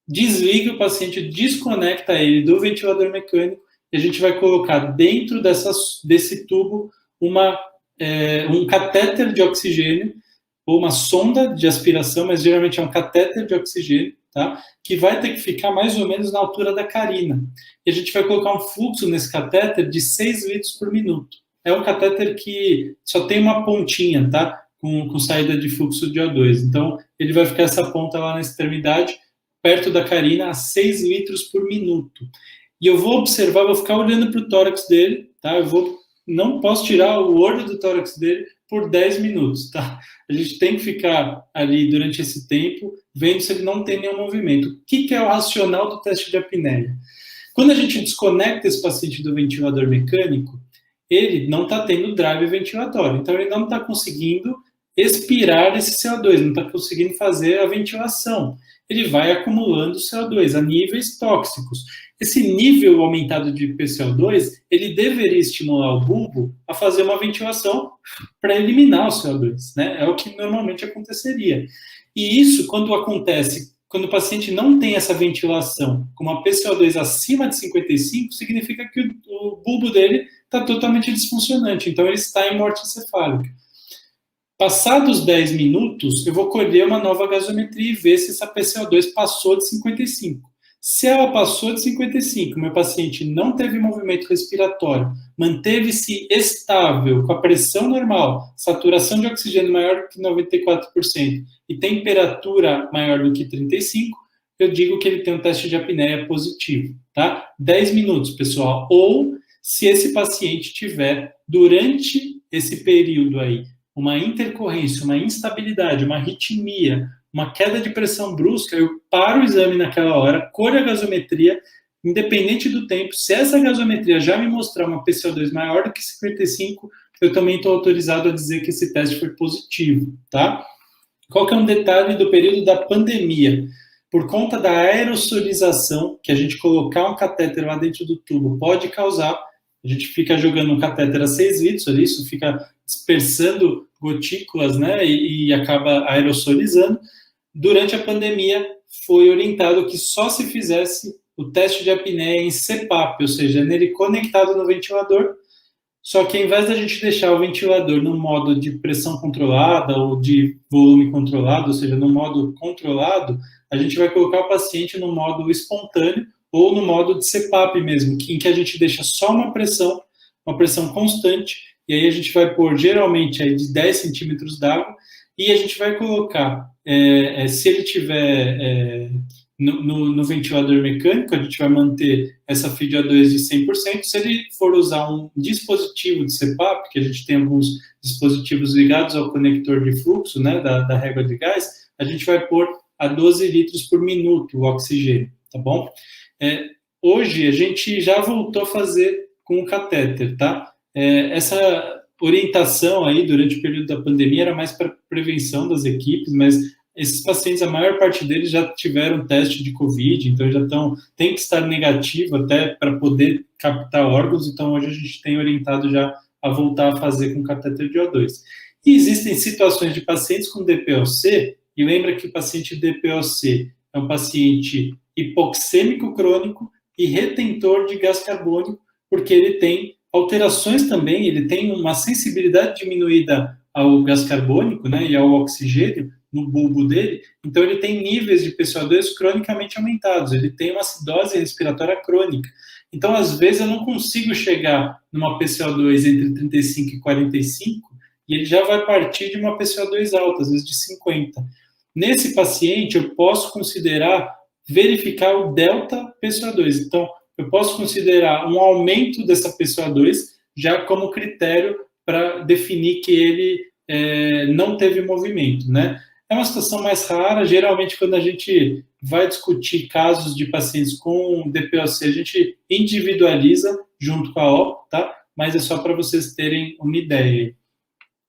desliga o paciente, desconecta ele do ventilador mecânico e a gente vai colocar dentro desse tubo uma um catéter de oxigênio, ou uma sonda de aspiração, mas geralmente é um catéter de oxigênio, tá? Que vai ter que ficar mais ou menos na altura da carina. E a gente vai colocar um fluxo nesse catéter de 6 litros por minuto. É um catéter que só tem uma pontinha, tá? Com saída de fluxo de O2. Então, ele vai ficar essa ponta lá na extremidade, perto da carina, a 6 litros por minuto. E eu vou observar, vou ficar olhando para o tórax dele, tá? Não posso tirar o olho do tórax dele por 10 minutos, tá? A gente tem que ficar ali durante esse tempo, vendo se ele não tem nenhum movimento. O que é o racional do teste de apneia? Quando a gente desconecta esse paciente do ventilador mecânico, ele não está tendo drive ventilatório, então ele não está conseguindo expirar esse CO2, não está conseguindo fazer a ventilação. Ele vai acumulando CO2 a níveis tóxicos. Esse nível aumentado de PCO2, ele deveria estimular o bulbo a fazer uma ventilação para eliminar o CO2, né? É o que normalmente aconteceria. E isso, quando acontece, quando o paciente não tem essa ventilação com uma PCO2 acima de 55, significa que o bulbo dele está totalmente disfuncionante, então ele está em morte encefálica. Passados 10 minutos, eu vou colher uma nova gasometria e ver se essa PCO2 passou de 55. Se ela passou de 55, meu paciente não teve movimento respiratório, manteve-se estável, com a pressão normal, saturação de oxigênio maior que 94% e temperatura maior do que 35, eu digo que ele tem um teste de apneia positivo, tá? 10 minutos, pessoal. Ou, se esse paciente tiver, durante esse período aí, uma intercorrência, uma instabilidade, uma arritmia, uma queda de pressão brusca, eu paro o exame naquela hora, colho a gasometria, independente do tempo. Se essa gasometria já me mostrar uma PCO2 maior do que 55, eu também estou autorizado a dizer que esse teste foi positivo, tá? Qual que é um detalhe do período da pandemia? Por conta da aerosolização, que a gente colocar um catéter lá dentro do tubo pode causar, a gente fica jogando um catéter a 6 litros, ali, isso fica dispersando gotículas, né, e acaba aerosolizando. Durante a pandemia, foi orientado que só se fizesse o teste de apneia em CPAP, ou seja, nele conectado no ventilador, só que ao invés da gente deixar o ventilador no modo de pressão controlada ou de volume controlado, ou seja, no modo controlado, a gente vai colocar o paciente no modo espontâneo ou no modo de CPAP mesmo, em que a gente deixa só uma pressão constante, e aí a gente vai pôr geralmente aí de 10 centímetros d'água, e a gente vai colocar, se ele tiver no ventilador mecânico, a gente vai manter essa FiO2 de 100%. Se ele for usar um dispositivo de CPAP, que a gente tem alguns dispositivos ligados ao conector de fluxo, né, da régua de gás, a gente vai pôr a 12 litros por minuto o oxigênio, tá bom? Hoje a gente já voltou a fazer com o catéter, tá? Essa orientação aí durante o período da pandemia era mais para prevenção das equipes, mas esses pacientes, a maior parte deles já tiveram teste de COVID, então tem que estar negativo até para poder captar órgãos, então hoje a gente tem orientado já a voltar a fazer com catéter de O2. E existem situações de pacientes com DPOC, e lembra que o paciente DPOC é um paciente hipoxêmico crônico e retentor de gás carbônico, porque ele tem alterações também, ele tem uma sensibilidade diminuída ao gás carbônico, né, e ao oxigênio no bulbo dele, então ele tem níveis de PCO2 cronicamente aumentados, ele tem uma acidose respiratória crônica. Então, às vezes, eu não consigo chegar numa PCO2 entre 35 e 45, e ele já vai partir de uma PCO2 alta, às vezes de 50. Nesse paciente, eu posso verificar o delta PCO2. Então, eu posso considerar um aumento dessa PCO2 já como critério para definir que ele não teve movimento, né? É uma situação mais rara, geralmente quando a gente vai discutir casos de pacientes com DPOC, a gente individualiza junto com a O, tá? Mas é só para vocês terem uma ideia.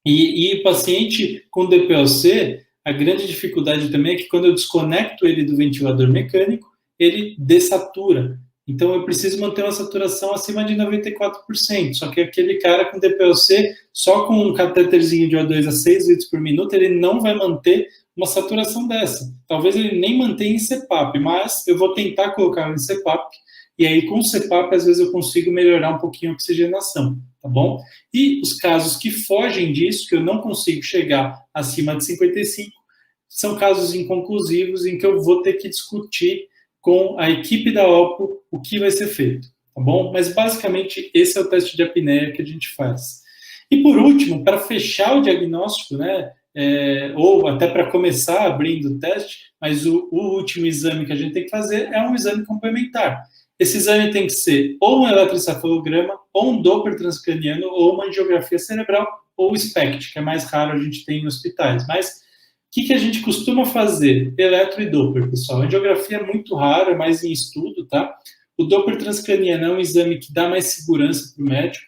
E paciente com DPOC, a grande dificuldade também é que quando eu desconecto ele do ventilador mecânico, ele dessatura. Então, eu preciso manter uma saturação acima de 94%. Só que aquele cara com DPOC, só com um catéterzinho de O2 a 6 litros por minuto, ele não vai manter uma saturação dessa. Talvez ele nem mantenha em CPAP, mas eu vou tentar colocar em CPAP e aí com o CPAP, às vezes eu consigo melhorar um pouquinho a oxigenação, tá bom? E os casos que fogem disso, que eu não consigo chegar acima de 55, são casos inconclusivos em que eu vou ter que discutir com a equipe da OPO o que vai ser feito, tá bom? Mas basicamente esse é o teste de apneia que a gente faz. E por último, para fechar o diagnóstico, né, ou até para começar abrindo o teste, mas o último exame que a gente tem que fazer é um exame complementar. Esse exame tem que ser ou um eletroencefalograma, ou um Doppler transcraniano, ou uma angiografia cerebral, ou o SPECT, que é mais raro a gente ter em hospitais. Mas o que a gente costuma fazer? Eletro e Doppler, pessoal. A angiografia é muito rara, é mais em estudo, tá? O Doppler transcraniano é um exame que dá mais segurança para o médico.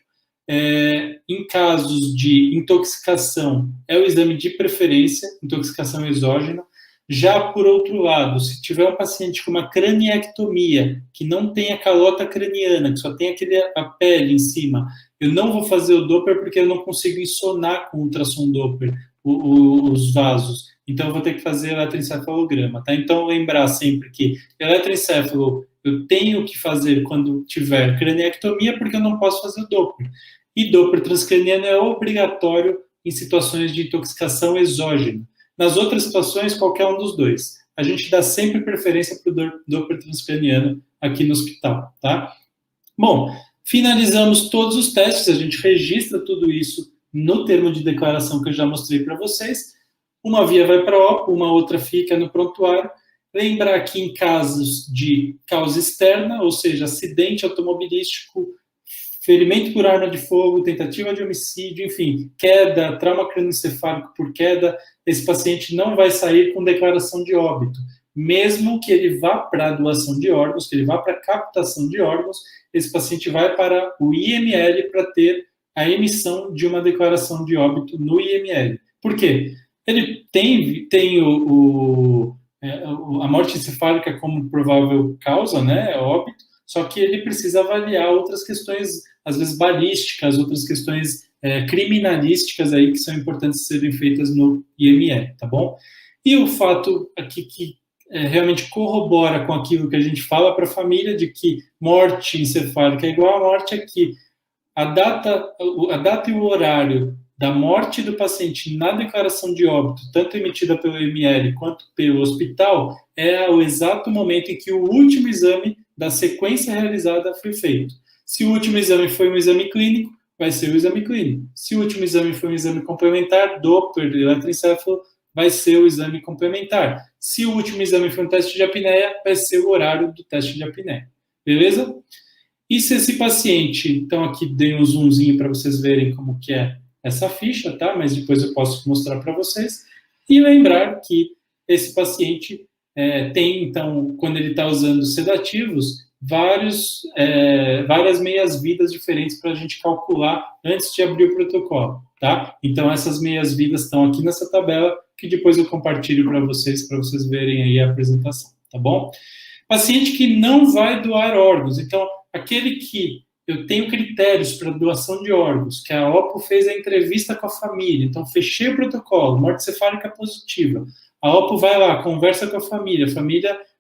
Em casos de intoxicação, é o exame de preferência, intoxicação exógena. Já, por outro lado, se tiver um paciente com uma craniectomia, que não tem a calota craniana, que só tem a pele em cima, eu não vou fazer o Doppler porque eu não consigo insonar com o ultrassom Doppler os vasos. Então, eu vou ter que fazer eletroencefalograma, tá? Então, lembrar sempre que eletroencefalo eu tenho que fazer quando tiver craniectomia, porque eu não posso fazer o Doppler. E Doppler transcraniano é obrigatório em situações de intoxicação exógena. Nas outras situações, qualquer um dos dois. A gente dá sempre preferência para o Doppler transcraniano aqui no hospital, tá? Bom, finalizamos todos os testes, a gente registra tudo isso no termo de declaração que eu já mostrei para vocês. Uma via vai para a OPO, uma outra fica no prontuário. Lembrar que em casos de causa externa, ou seja, acidente automobilístico, ferimento por arma de fogo, tentativa de homicídio, enfim, queda, trauma crânioencefálico por queda, esse paciente não vai sair com declaração de óbito. Mesmo que ele vá para a doação de órgãos, que ele vá para a captação de órgãos, esse paciente vai para o IML para ter a emissão de uma declaração de óbito no IML. Por quê? Ele tem a morte encefálica como provável causa, né, óbito, só que ele precisa avaliar outras questões, às vezes balísticas, outras questões criminalísticas aí que são importantes serem feitas no IML, tá bom? E o fato aqui que realmente corrobora com aquilo que a gente fala para a família de que morte encefálica é igual a morte é que a data e o horário da morte do paciente na declaração de óbito, tanto emitida pelo IML quanto pelo hospital, é o exato momento em que o último exame da sequência realizada foi feito. Se o último exame foi um exame clínico, vai ser o exame clínico. Se o último exame foi um exame complementar, Doppler, eletroencefalo, vai ser o exame complementar. Se o último exame foi um teste de apneia, vai ser o horário do teste de apneia. Beleza? E se esse paciente, então aqui dei um zoomzinho para vocês verem como que é essa ficha, tá? Mas depois eu posso mostrar para vocês. E lembrar que esse paciente tem, então, quando ele está usando sedativos, várias meias-vidas diferentes para a gente calcular antes de abrir o protocolo, tá? Então, essas meias-vidas estão aqui nessa tabela, que depois eu compartilho para vocês verem aí a apresentação, tá bom? Paciente que não vai doar órgãos, então, aquele que eu tenho critérios para doação de órgãos, que a OPO fez a entrevista com a família, então fechei o protocolo, morte cefálica positiva, a OPO vai lá, conversa com a família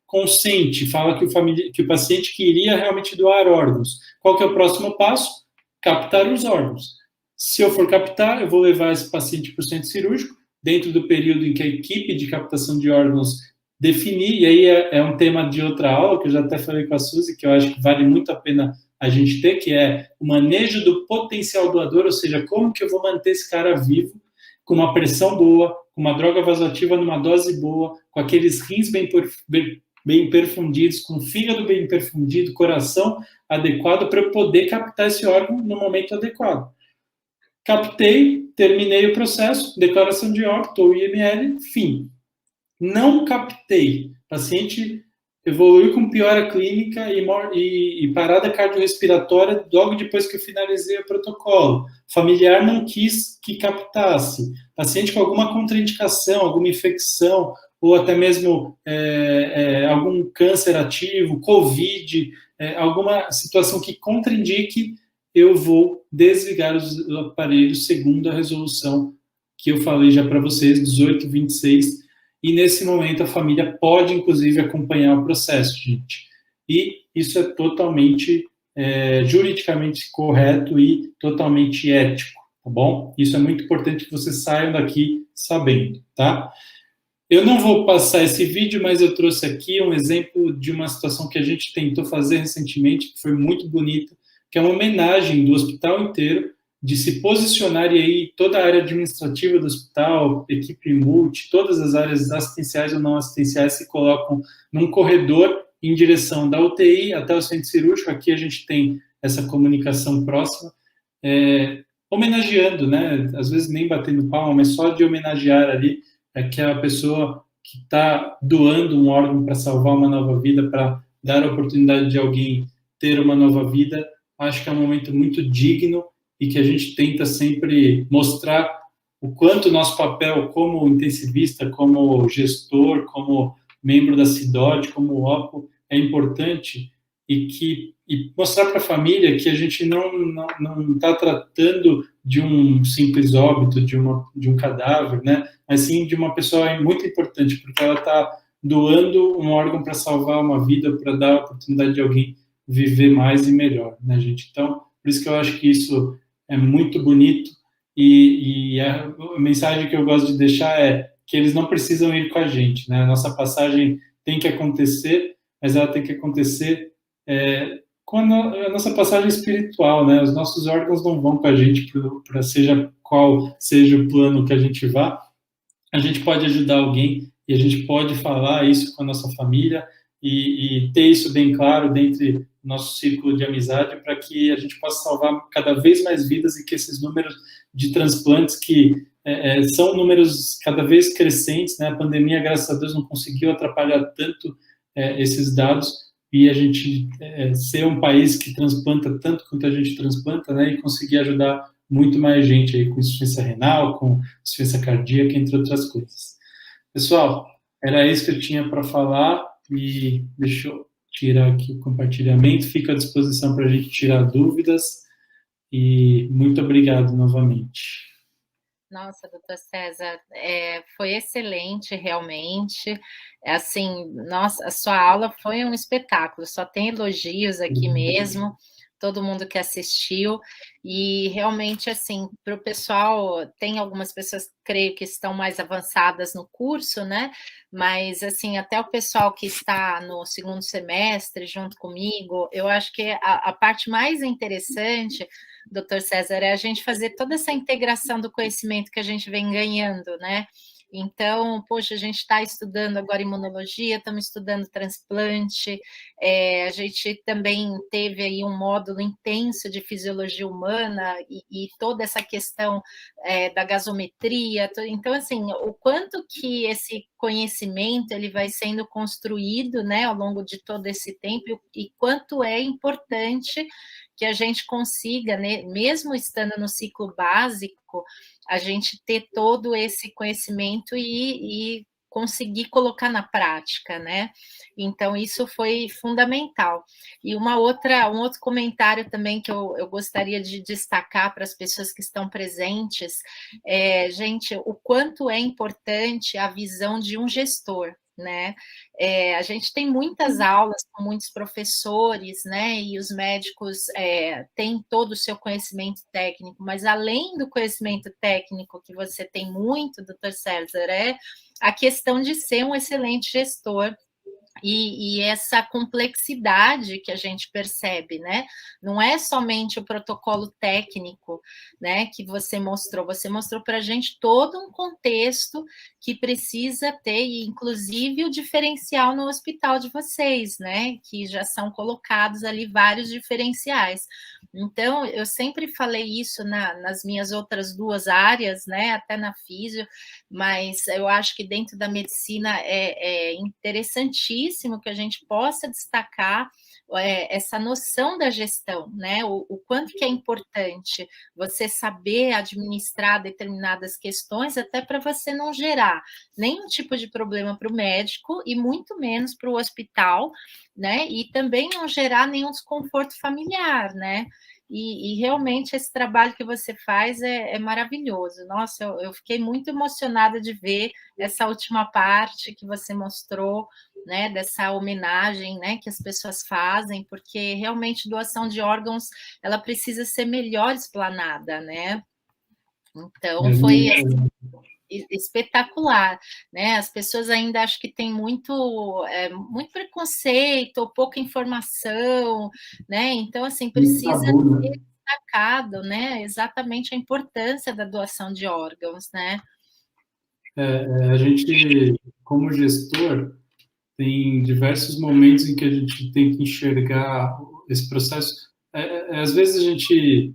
consente, fala que o paciente queria realmente doar órgãos. Qual que é o próximo passo? Captar os órgãos. Se eu for captar, eu vou levar esse paciente para o centro cirúrgico, dentro do período em que a equipe de captação de órgãos definir, e aí é um tema de outra aula, que eu já até falei com a Suzy, que eu acho que vale muito a pena a gente ter, que é o manejo do potencial doador, ou seja, como que eu vou manter esse cara vivo, com uma pressão boa, com uma droga vasoativa numa dose boa, com aqueles rins bem perfundidos, com o fígado bem perfundido, coração adequado, para eu poder captar esse órgão no momento adequado. Captei, terminei o processo, declaração de óbito ou IML, fim. Não captei, paciente evoluiu com piora clínica e parada cardiorrespiratória logo depois que eu finalizei o protocolo. Familiar não quis que captasse. Paciente com alguma contraindicação, alguma infecção, ou até mesmo algum câncer ativo, COVID, alguma situação que contraindique, eu vou desligar os aparelhos segundo a resolução que eu falei já para vocês, 1826. E nesse momento a família pode, inclusive, acompanhar o processo, gente. e isso é totalmente juridicamente correto e totalmente ético, tá bom? Isso é muito importante que vocês saiam daqui sabendo, tá? Eu não vou passar esse vídeo, mas eu trouxe aqui um exemplo de uma situação que a gente tentou fazer recentemente, que foi muito bonita, que é uma homenagem do hospital inteiro, de se posicionar, e aí toda a área administrativa do hospital, equipe multi, todas as áreas assistenciais ou não assistenciais se colocam num corredor em direção da UTI até o centro cirúrgico. Aqui a gente tem essa comunicação próxima, homenageando, né? Às vezes nem batendo palma, mas só de homenagear ali aquela pessoa que está doando um órgão para salvar uma nova vida, para dar a oportunidade de alguém ter uma nova vida. Acho que é um momento muito digno e que a gente tenta sempre mostrar o quanto o nosso papel como intensivista, como gestor, como membro da CIDOD, como OPO, é importante, e mostrar para a família que a gente não está tratando de um simples óbito, de um cadáver, né? Mas sim de uma pessoa muito importante, porque ela está doando um órgão para salvar uma vida, para dar a oportunidade de alguém viver mais e melhor, né, gente? Então, por isso que eu acho que isso é muito bonito, e a mensagem que eu gosto de deixar é que eles não precisam ir com a gente, né? A nossa passagem tem que acontecer, mas ela tem que acontecer com a nossa passagem espiritual, né? Os nossos órgãos não vão com a gente para seja qual seja o plano que a gente vá. A gente pode ajudar alguém e a gente pode falar isso com a nossa família e ter isso bem claro dentro do nosso círculo de amizade, para que a gente possa salvar cada vez mais vidas, e que esses números de transplantes, que são números cada vez crescentes, né? A pandemia, graças a Deus, não conseguiu atrapalhar tanto esses dados, e a gente ser um país que transplanta tanto quanto a gente transplanta, né? E conseguir ajudar muito mais gente aí com insuficiência renal, com insuficiência cardíaca, entre outras coisas. Pessoal, era isso que eu tinha para falar, e deixa eu tirar aqui o compartilhamento, fico à disposição para a gente tirar dúvidas, e muito obrigado novamente. Nossa, doutor César, foi excelente, realmente. Assim, nossa, a sua aula foi um espetáculo, só tem elogios aqui mesmo, todo mundo que assistiu, e realmente, assim, para o pessoal, tem algumas pessoas, creio que estão mais avançadas no curso, né? Mas, assim, até o pessoal que está no segundo semestre junto comigo, eu acho que a parte mais interessante, doutor César, é a gente fazer toda essa integração do conhecimento que a gente vem ganhando, né? Então, poxa, a gente está estudando agora imunologia, estamos estudando transplante, a gente também teve aí um módulo intenso de fisiologia humana e toda essa questão da gasometria. Então, assim, o quanto que esse conhecimento ele vai sendo construído, né, ao longo de todo esse tempo, e quanto é importante que a gente consiga, né, mesmo estando no ciclo básico, a gente ter todo esse conhecimento e conseguir colocar na prática, né? Então, isso foi fundamental. E um outro comentário também que eu gostaria de destacar para as pessoas que estão presentes, gente, o quanto é importante a visão de um gestor, né? A gente tem muitas aulas com muitos professores, né? E os médicos têm todo o seu conhecimento técnico, mas além do conhecimento técnico que você tem muito, doutor César, a questão de ser um excelente gestor. E essa complexidade que a gente percebe, né? Não é somente o protocolo técnico, né, que você mostrou para a gente todo um contexto que precisa ter, e inclusive o diferencial no hospital de vocês, né, que já são colocados ali vários diferenciais. Então, eu sempre falei isso nas minhas outras duas áreas, né, até na físio, mas eu acho que dentro da medicina é interessantíssimo que a gente possa destacar essa noção da gestão, né? O quanto que é importante você saber administrar determinadas questões, até para você não gerar nenhum tipo de problema para o médico e muito menos para o hospital, né? E também não gerar nenhum desconforto familiar, né? e realmente esse trabalho que você faz é maravilhoso. Nossa, eu fiquei muito emocionada de ver essa última parte que você mostrou, né, dessa homenagem, né, que as pessoas fazem, porque realmente doação de órgãos, ela precisa ser melhor explanada, né? Então, foi espetacular, né? As pessoas ainda acho que têm muito preconceito ou pouca informação, né? Então, assim, precisa ser destacado, né? Exatamente a importância da doação de órgãos, né? A gente, como gestor, tem diversos momentos em que a gente tem que enxergar esse processo. Às vezes a gente,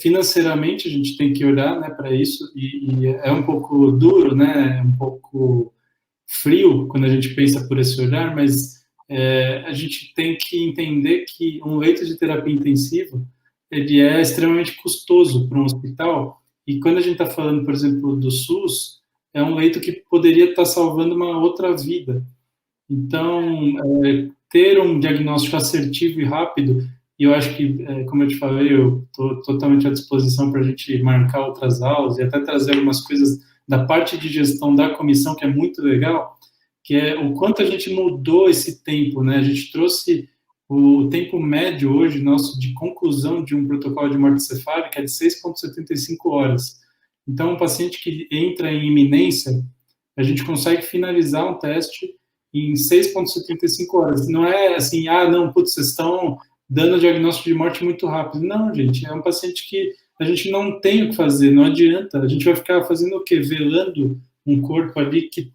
financeiramente, a gente tem que olhar, né, para isso, e é um pouco duro, né, é um pouco frio quando a gente pensa por esse olhar, mas a gente tem que entender que um leito de terapia intensiva, ele é extremamente custoso para um hospital, e quando a gente está falando, por exemplo, do SUS, é um leito que poderia estar salvando uma outra vida. Então, ter um diagnóstico assertivo e rápido, e eu acho que, como eu te falei, eu estou totalmente à disposição para a gente marcar outras aulas e até trazer algumas coisas da parte de gestão da comissão, que é muito legal, que é o quanto a gente mudou esse tempo, né? A gente trouxe o tempo médio hoje nosso de conclusão de um protocolo de morte cefálica é de 6,75 horas. Então, um paciente que entra em iminência, a gente consegue finalizar um teste em 6,75 horas. Não é assim, não, putz, vocês estão dando o diagnóstico de morte muito rápido. Não, gente, é um paciente que a gente não tem o que fazer, não adianta. A gente vai ficar fazendo o quê? Velando um corpo ali que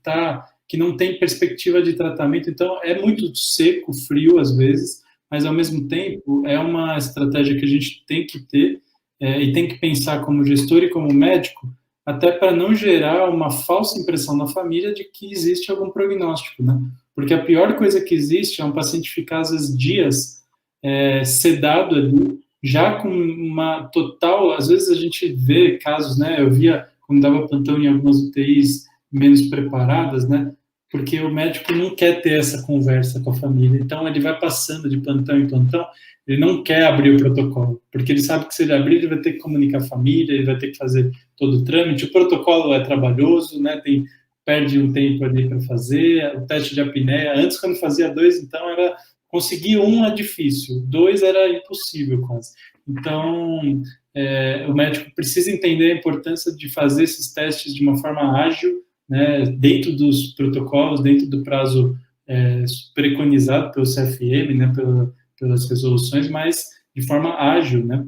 não tem perspectiva de tratamento. Então, é muito seco, frio às vezes, mas ao mesmo tempo é uma estratégia que a gente tem que ter e tem que pensar como gestor e como médico, até para não gerar uma falsa impressão na família de que existe algum prognóstico, né? Porque a pior coisa que existe é um paciente ficar, às vezes, dias sedado ali, já com uma total... Às vezes a gente vê casos, né? Eu via, quando dava plantão em algumas UTIs menos preparadas, né? Porque o médico não quer ter essa conversa com a família. Então, ele vai passando de plantão em plantão, ele não quer abrir o protocolo, porque ele sabe que se ele abrir, ele vai ter que comunicar a família, ele vai ter que fazer todo o trâmite. O protocolo é trabalhoso, né? Perde um tempo ali para fazer. O teste de apneia, antes, quando fazia 2, então, conseguir 1 é difícil, 2 era impossível quase. Então, o médico precisa entender a importância de fazer esses testes de uma forma ágil, né, dentro dos protocolos, dentro do prazo preconizado pelo CFM, né, pelas resoluções, mas de forma ágil, né,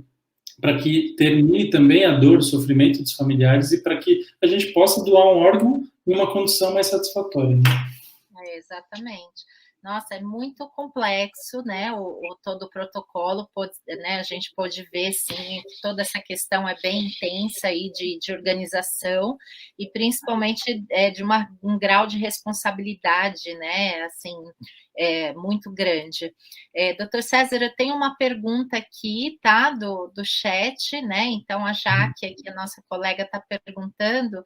para que termine também a dor, o sofrimento dos familiares e para que a gente possa doar um órgão em uma condição mais satisfatória. Né? Exatamente. Nossa, é muito complexo, né, todo o protocolo, né, a gente pôde ver, sim, que toda essa questão é bem intensa aí de organização e principalmente de um grau de responsabilidade, né, assim, muito grande. Doutor César, eu tenho uma pergunta aqui, tá, do chat, né, então a Jaque, aqui, a nossa colega, está perguntando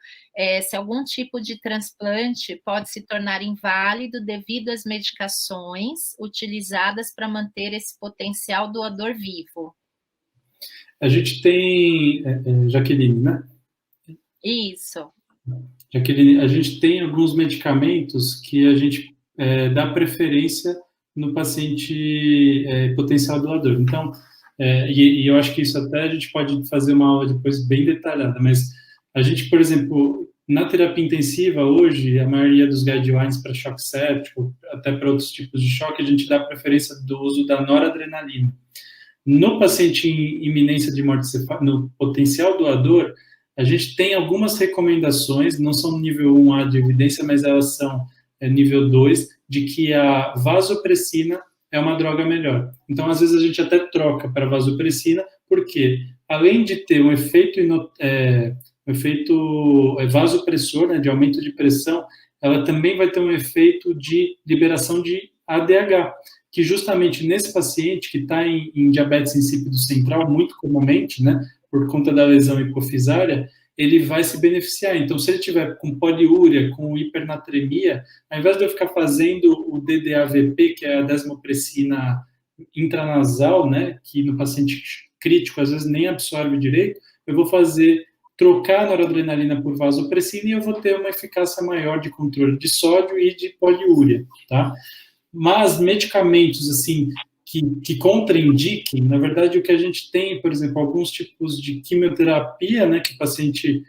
se algum tipo de transplante pode se tornar inválido devido às medicações utilizadas para manter esse potencial doador vivo. A gente tem, Jaqueline, né? Isso. Jaqueline, a gente tem alguns medicamentos que a gente dá preferência no paciente potencial doador. Então, e eu acho que isso até a gente pode fazer uma aula depois bem detalhada, mas a gente, por exemplo, na terapia intensiva, hoje, a maioria dos guidelines para choque séptico, até para outros tipos de choque, a gente dá preferência do uso da noradrenalina. No paciente em iminência de morte cefálica, no potencial doador, a gente tem algumas recomendações, não são nível 1A de evidência, mas elas são nível 2, de que a vasopressina é uma droga melhor. Então, às vezes, a gente até troca para vasopressina, porque, além de ter um efeito vasopressor, né, de aumento de pressão, ela também vai ter um efeito de liberação de ADH, que justamente nesse paciente que está em diabetes insípido central, muito comumente, né, por conta da lesão hipofisária, ele vai se beneficiar. Então, se ele tiver com poliúria, com hipernatremia, ao invés de eu ficar fazendo o DDAVP, que é a desmopressina intranasal, né, que no paciente crítico, às vezes nem absorve direito, eu vou trocar a noradrenalina por vasopressina e eu vou ter uma eficácia maior de controle de sódio e de poliúria, tá? Mas medicamentos, assim, que contraindiquem, na verdade, o que a gente tem, por exemplo, alguns tipos de quimioterapia, né, que o paciente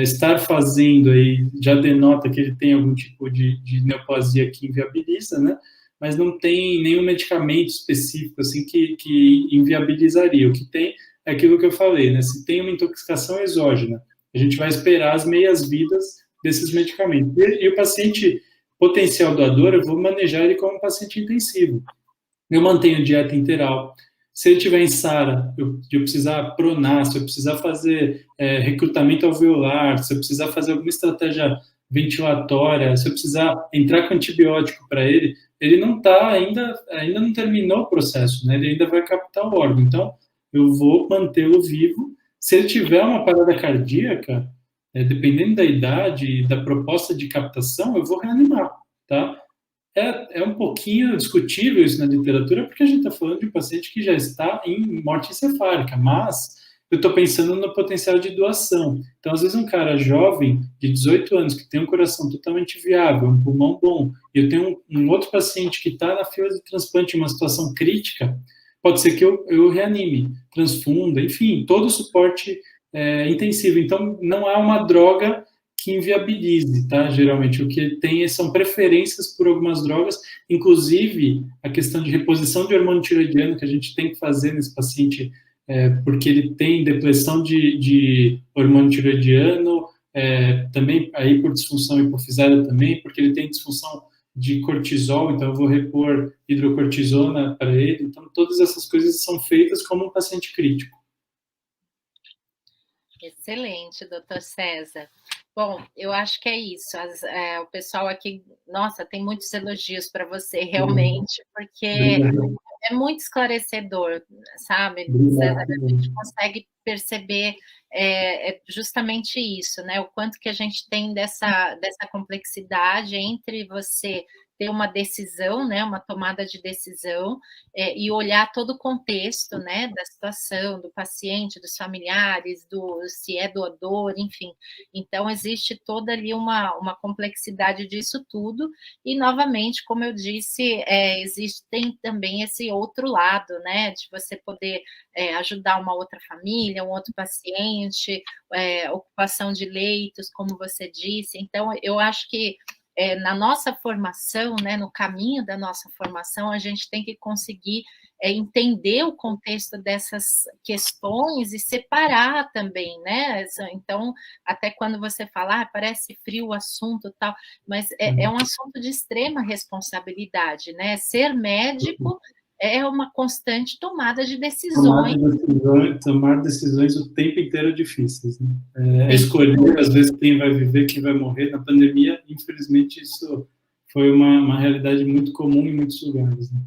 estar fazendo aí já denota que ele tem algum tipo de neoplasia que inviabiliza, né? Mas não tem nenhum medicamento específico assim que inviabilizaria. O que tem é aquilo que eu falei, né? Se tem uma intoxicação exógena, a gente vai esperar as meias-vidas desses medicamentos. E o paciente potencial doador, eu vou manejar ele como um paciente intensivo. Eu mantenho dieta interal. Se ele tiver em SARA, eu precisar pronar, se eu precisar fazer recrutamento alveolar, se eu precisar fazer alguma estratégia ventilatória, se eu precisar entrar com antibiótico para ele, ele não está ainda não terminou o processo, né? Ele ainda vai captar o órgão. Então, eu vou mantê-lo vivo. Se ele tiver uma parada cardíaca, dependendo da idade e da proposta de captação, eu vou reanimar, tá? É um pouquinho discutível isso na literatura, porque a gente está falando de um paciente que já está em morte encefálica, mas eu estou pensando no potencial de doação. Então, às vezes, um cara jovem, de 18 anos, que tem um coração totalmente viável, um pulmão bom, e eu tenho um outro paciente que está na fila de transplante em uma situação crítica, pode ser que eu reanime, transfunda, enfim, todo o suporte intensivo. Então, não há uma droga que inviabilize, tá? Geralmente, o que tem são preferências por algumas drogas, inclusive a questão de reposição de hormônio tiroidiano que a gente tem que fazer nesse paciente, porque ele tem depressão de hormônio tiroidiano, também aí por disfunção hipofisária também, porque ele tem disfunção de cortisol, então eu vou repor hidrocortisona para ele. Então, todas essas coisas são feitas como um paciente crítico. Excelente, doutor César. Bom, eu acho que é isso. O pessoal aqui, nossa, tem muitos elogios para você, realmente, porque é muito esclarecedor, sabe, César? A gente consegue perceber justamente isso, né? O quanto que a gente tem dessa complexidade entre você ter uma decisão, né, uma tomada de decisão, e olhar todo o contexto, né, da situação, do paciente, dos familiares, se é doador, enfim. Então, existe toda ali uma complexidade disso tudo, e, novamente, como eu disse, tem também esse outro lado, né, de você poder ajudar uma outra família, um outro paciente, ocupação de leitos, como você disse. Então, eu acho que na nossa formação, né, no caminho da nossa formação, a gente tem que conseguir entender o contexto dessas questões e separar também, né? Então, até quando você fala, parece frio o assunto, tal, mas é um assunto de extrema responsabilidade, né? Ser médico é uma constante tomada de decisões. Tomar decisões o tempo inteiro difíceis, né? Escolher, às vezes, quem vai viver, quem vai morrer. Na pandemia, infelizmente, isso foi uma realidade muito comum em muitos lugares, né?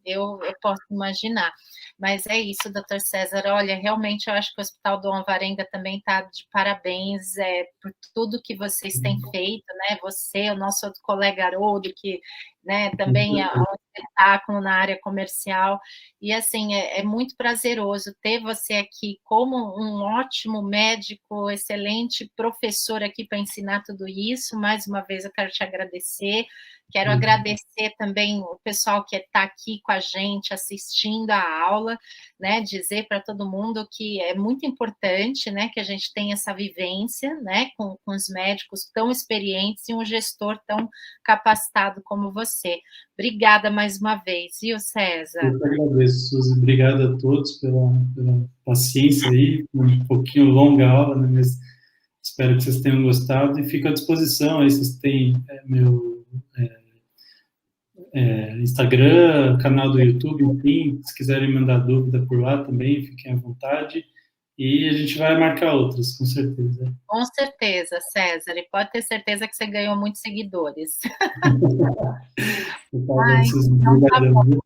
Eu posso imaginar. Mas é isso, doutor César. Olha, realmente eu acho que o Hospital Dom Alvarenga também está de parabéns por tudo que vocês têm feito, né? Você, o nosso outro colega Haroldo, que, né, também é um espetáculo na área comercial. E, assim, é muito prazeroso ter você aqui como um ótimo médico, excelente professor aqui para ensinar tudo isso. Mais uma vez, eu quero te agradecer. Quero agradecer também o pessoal que está aqui com a gente, assistindo a aula, né, dizer para todo mundo que é muito importante, né, que a gente tenha essa vivência, né, com os médicos tão experientes e um gestor tão capacitado como você. Obrigada mais uma vez, viu, César? Eu que agradeço, Suzy. Obrigado a todos pela paciência aí, um pouquinho longa a aula, né, mas espero que vocês tenham gostado e fico à disposição, aí vocês têm meu Instagram, canal do YouTube, enfim, se quiserem mandar dúvida por lá também, fiquem à vontade. E a gente vai marcar outras, com certeza. Com certeza, César. E pode ter certeza que você ganhou muitos seguidores. Então, tá bom.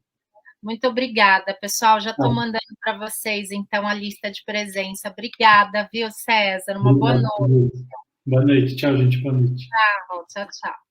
Muito obrigada, pessoal. Já estou mandando para vocês, então, a lista de presença. Obrigada, viu, César? Uma boa noite. Boa noite. Tchau, gente. Boa noite. Tchau, tchau, tchau.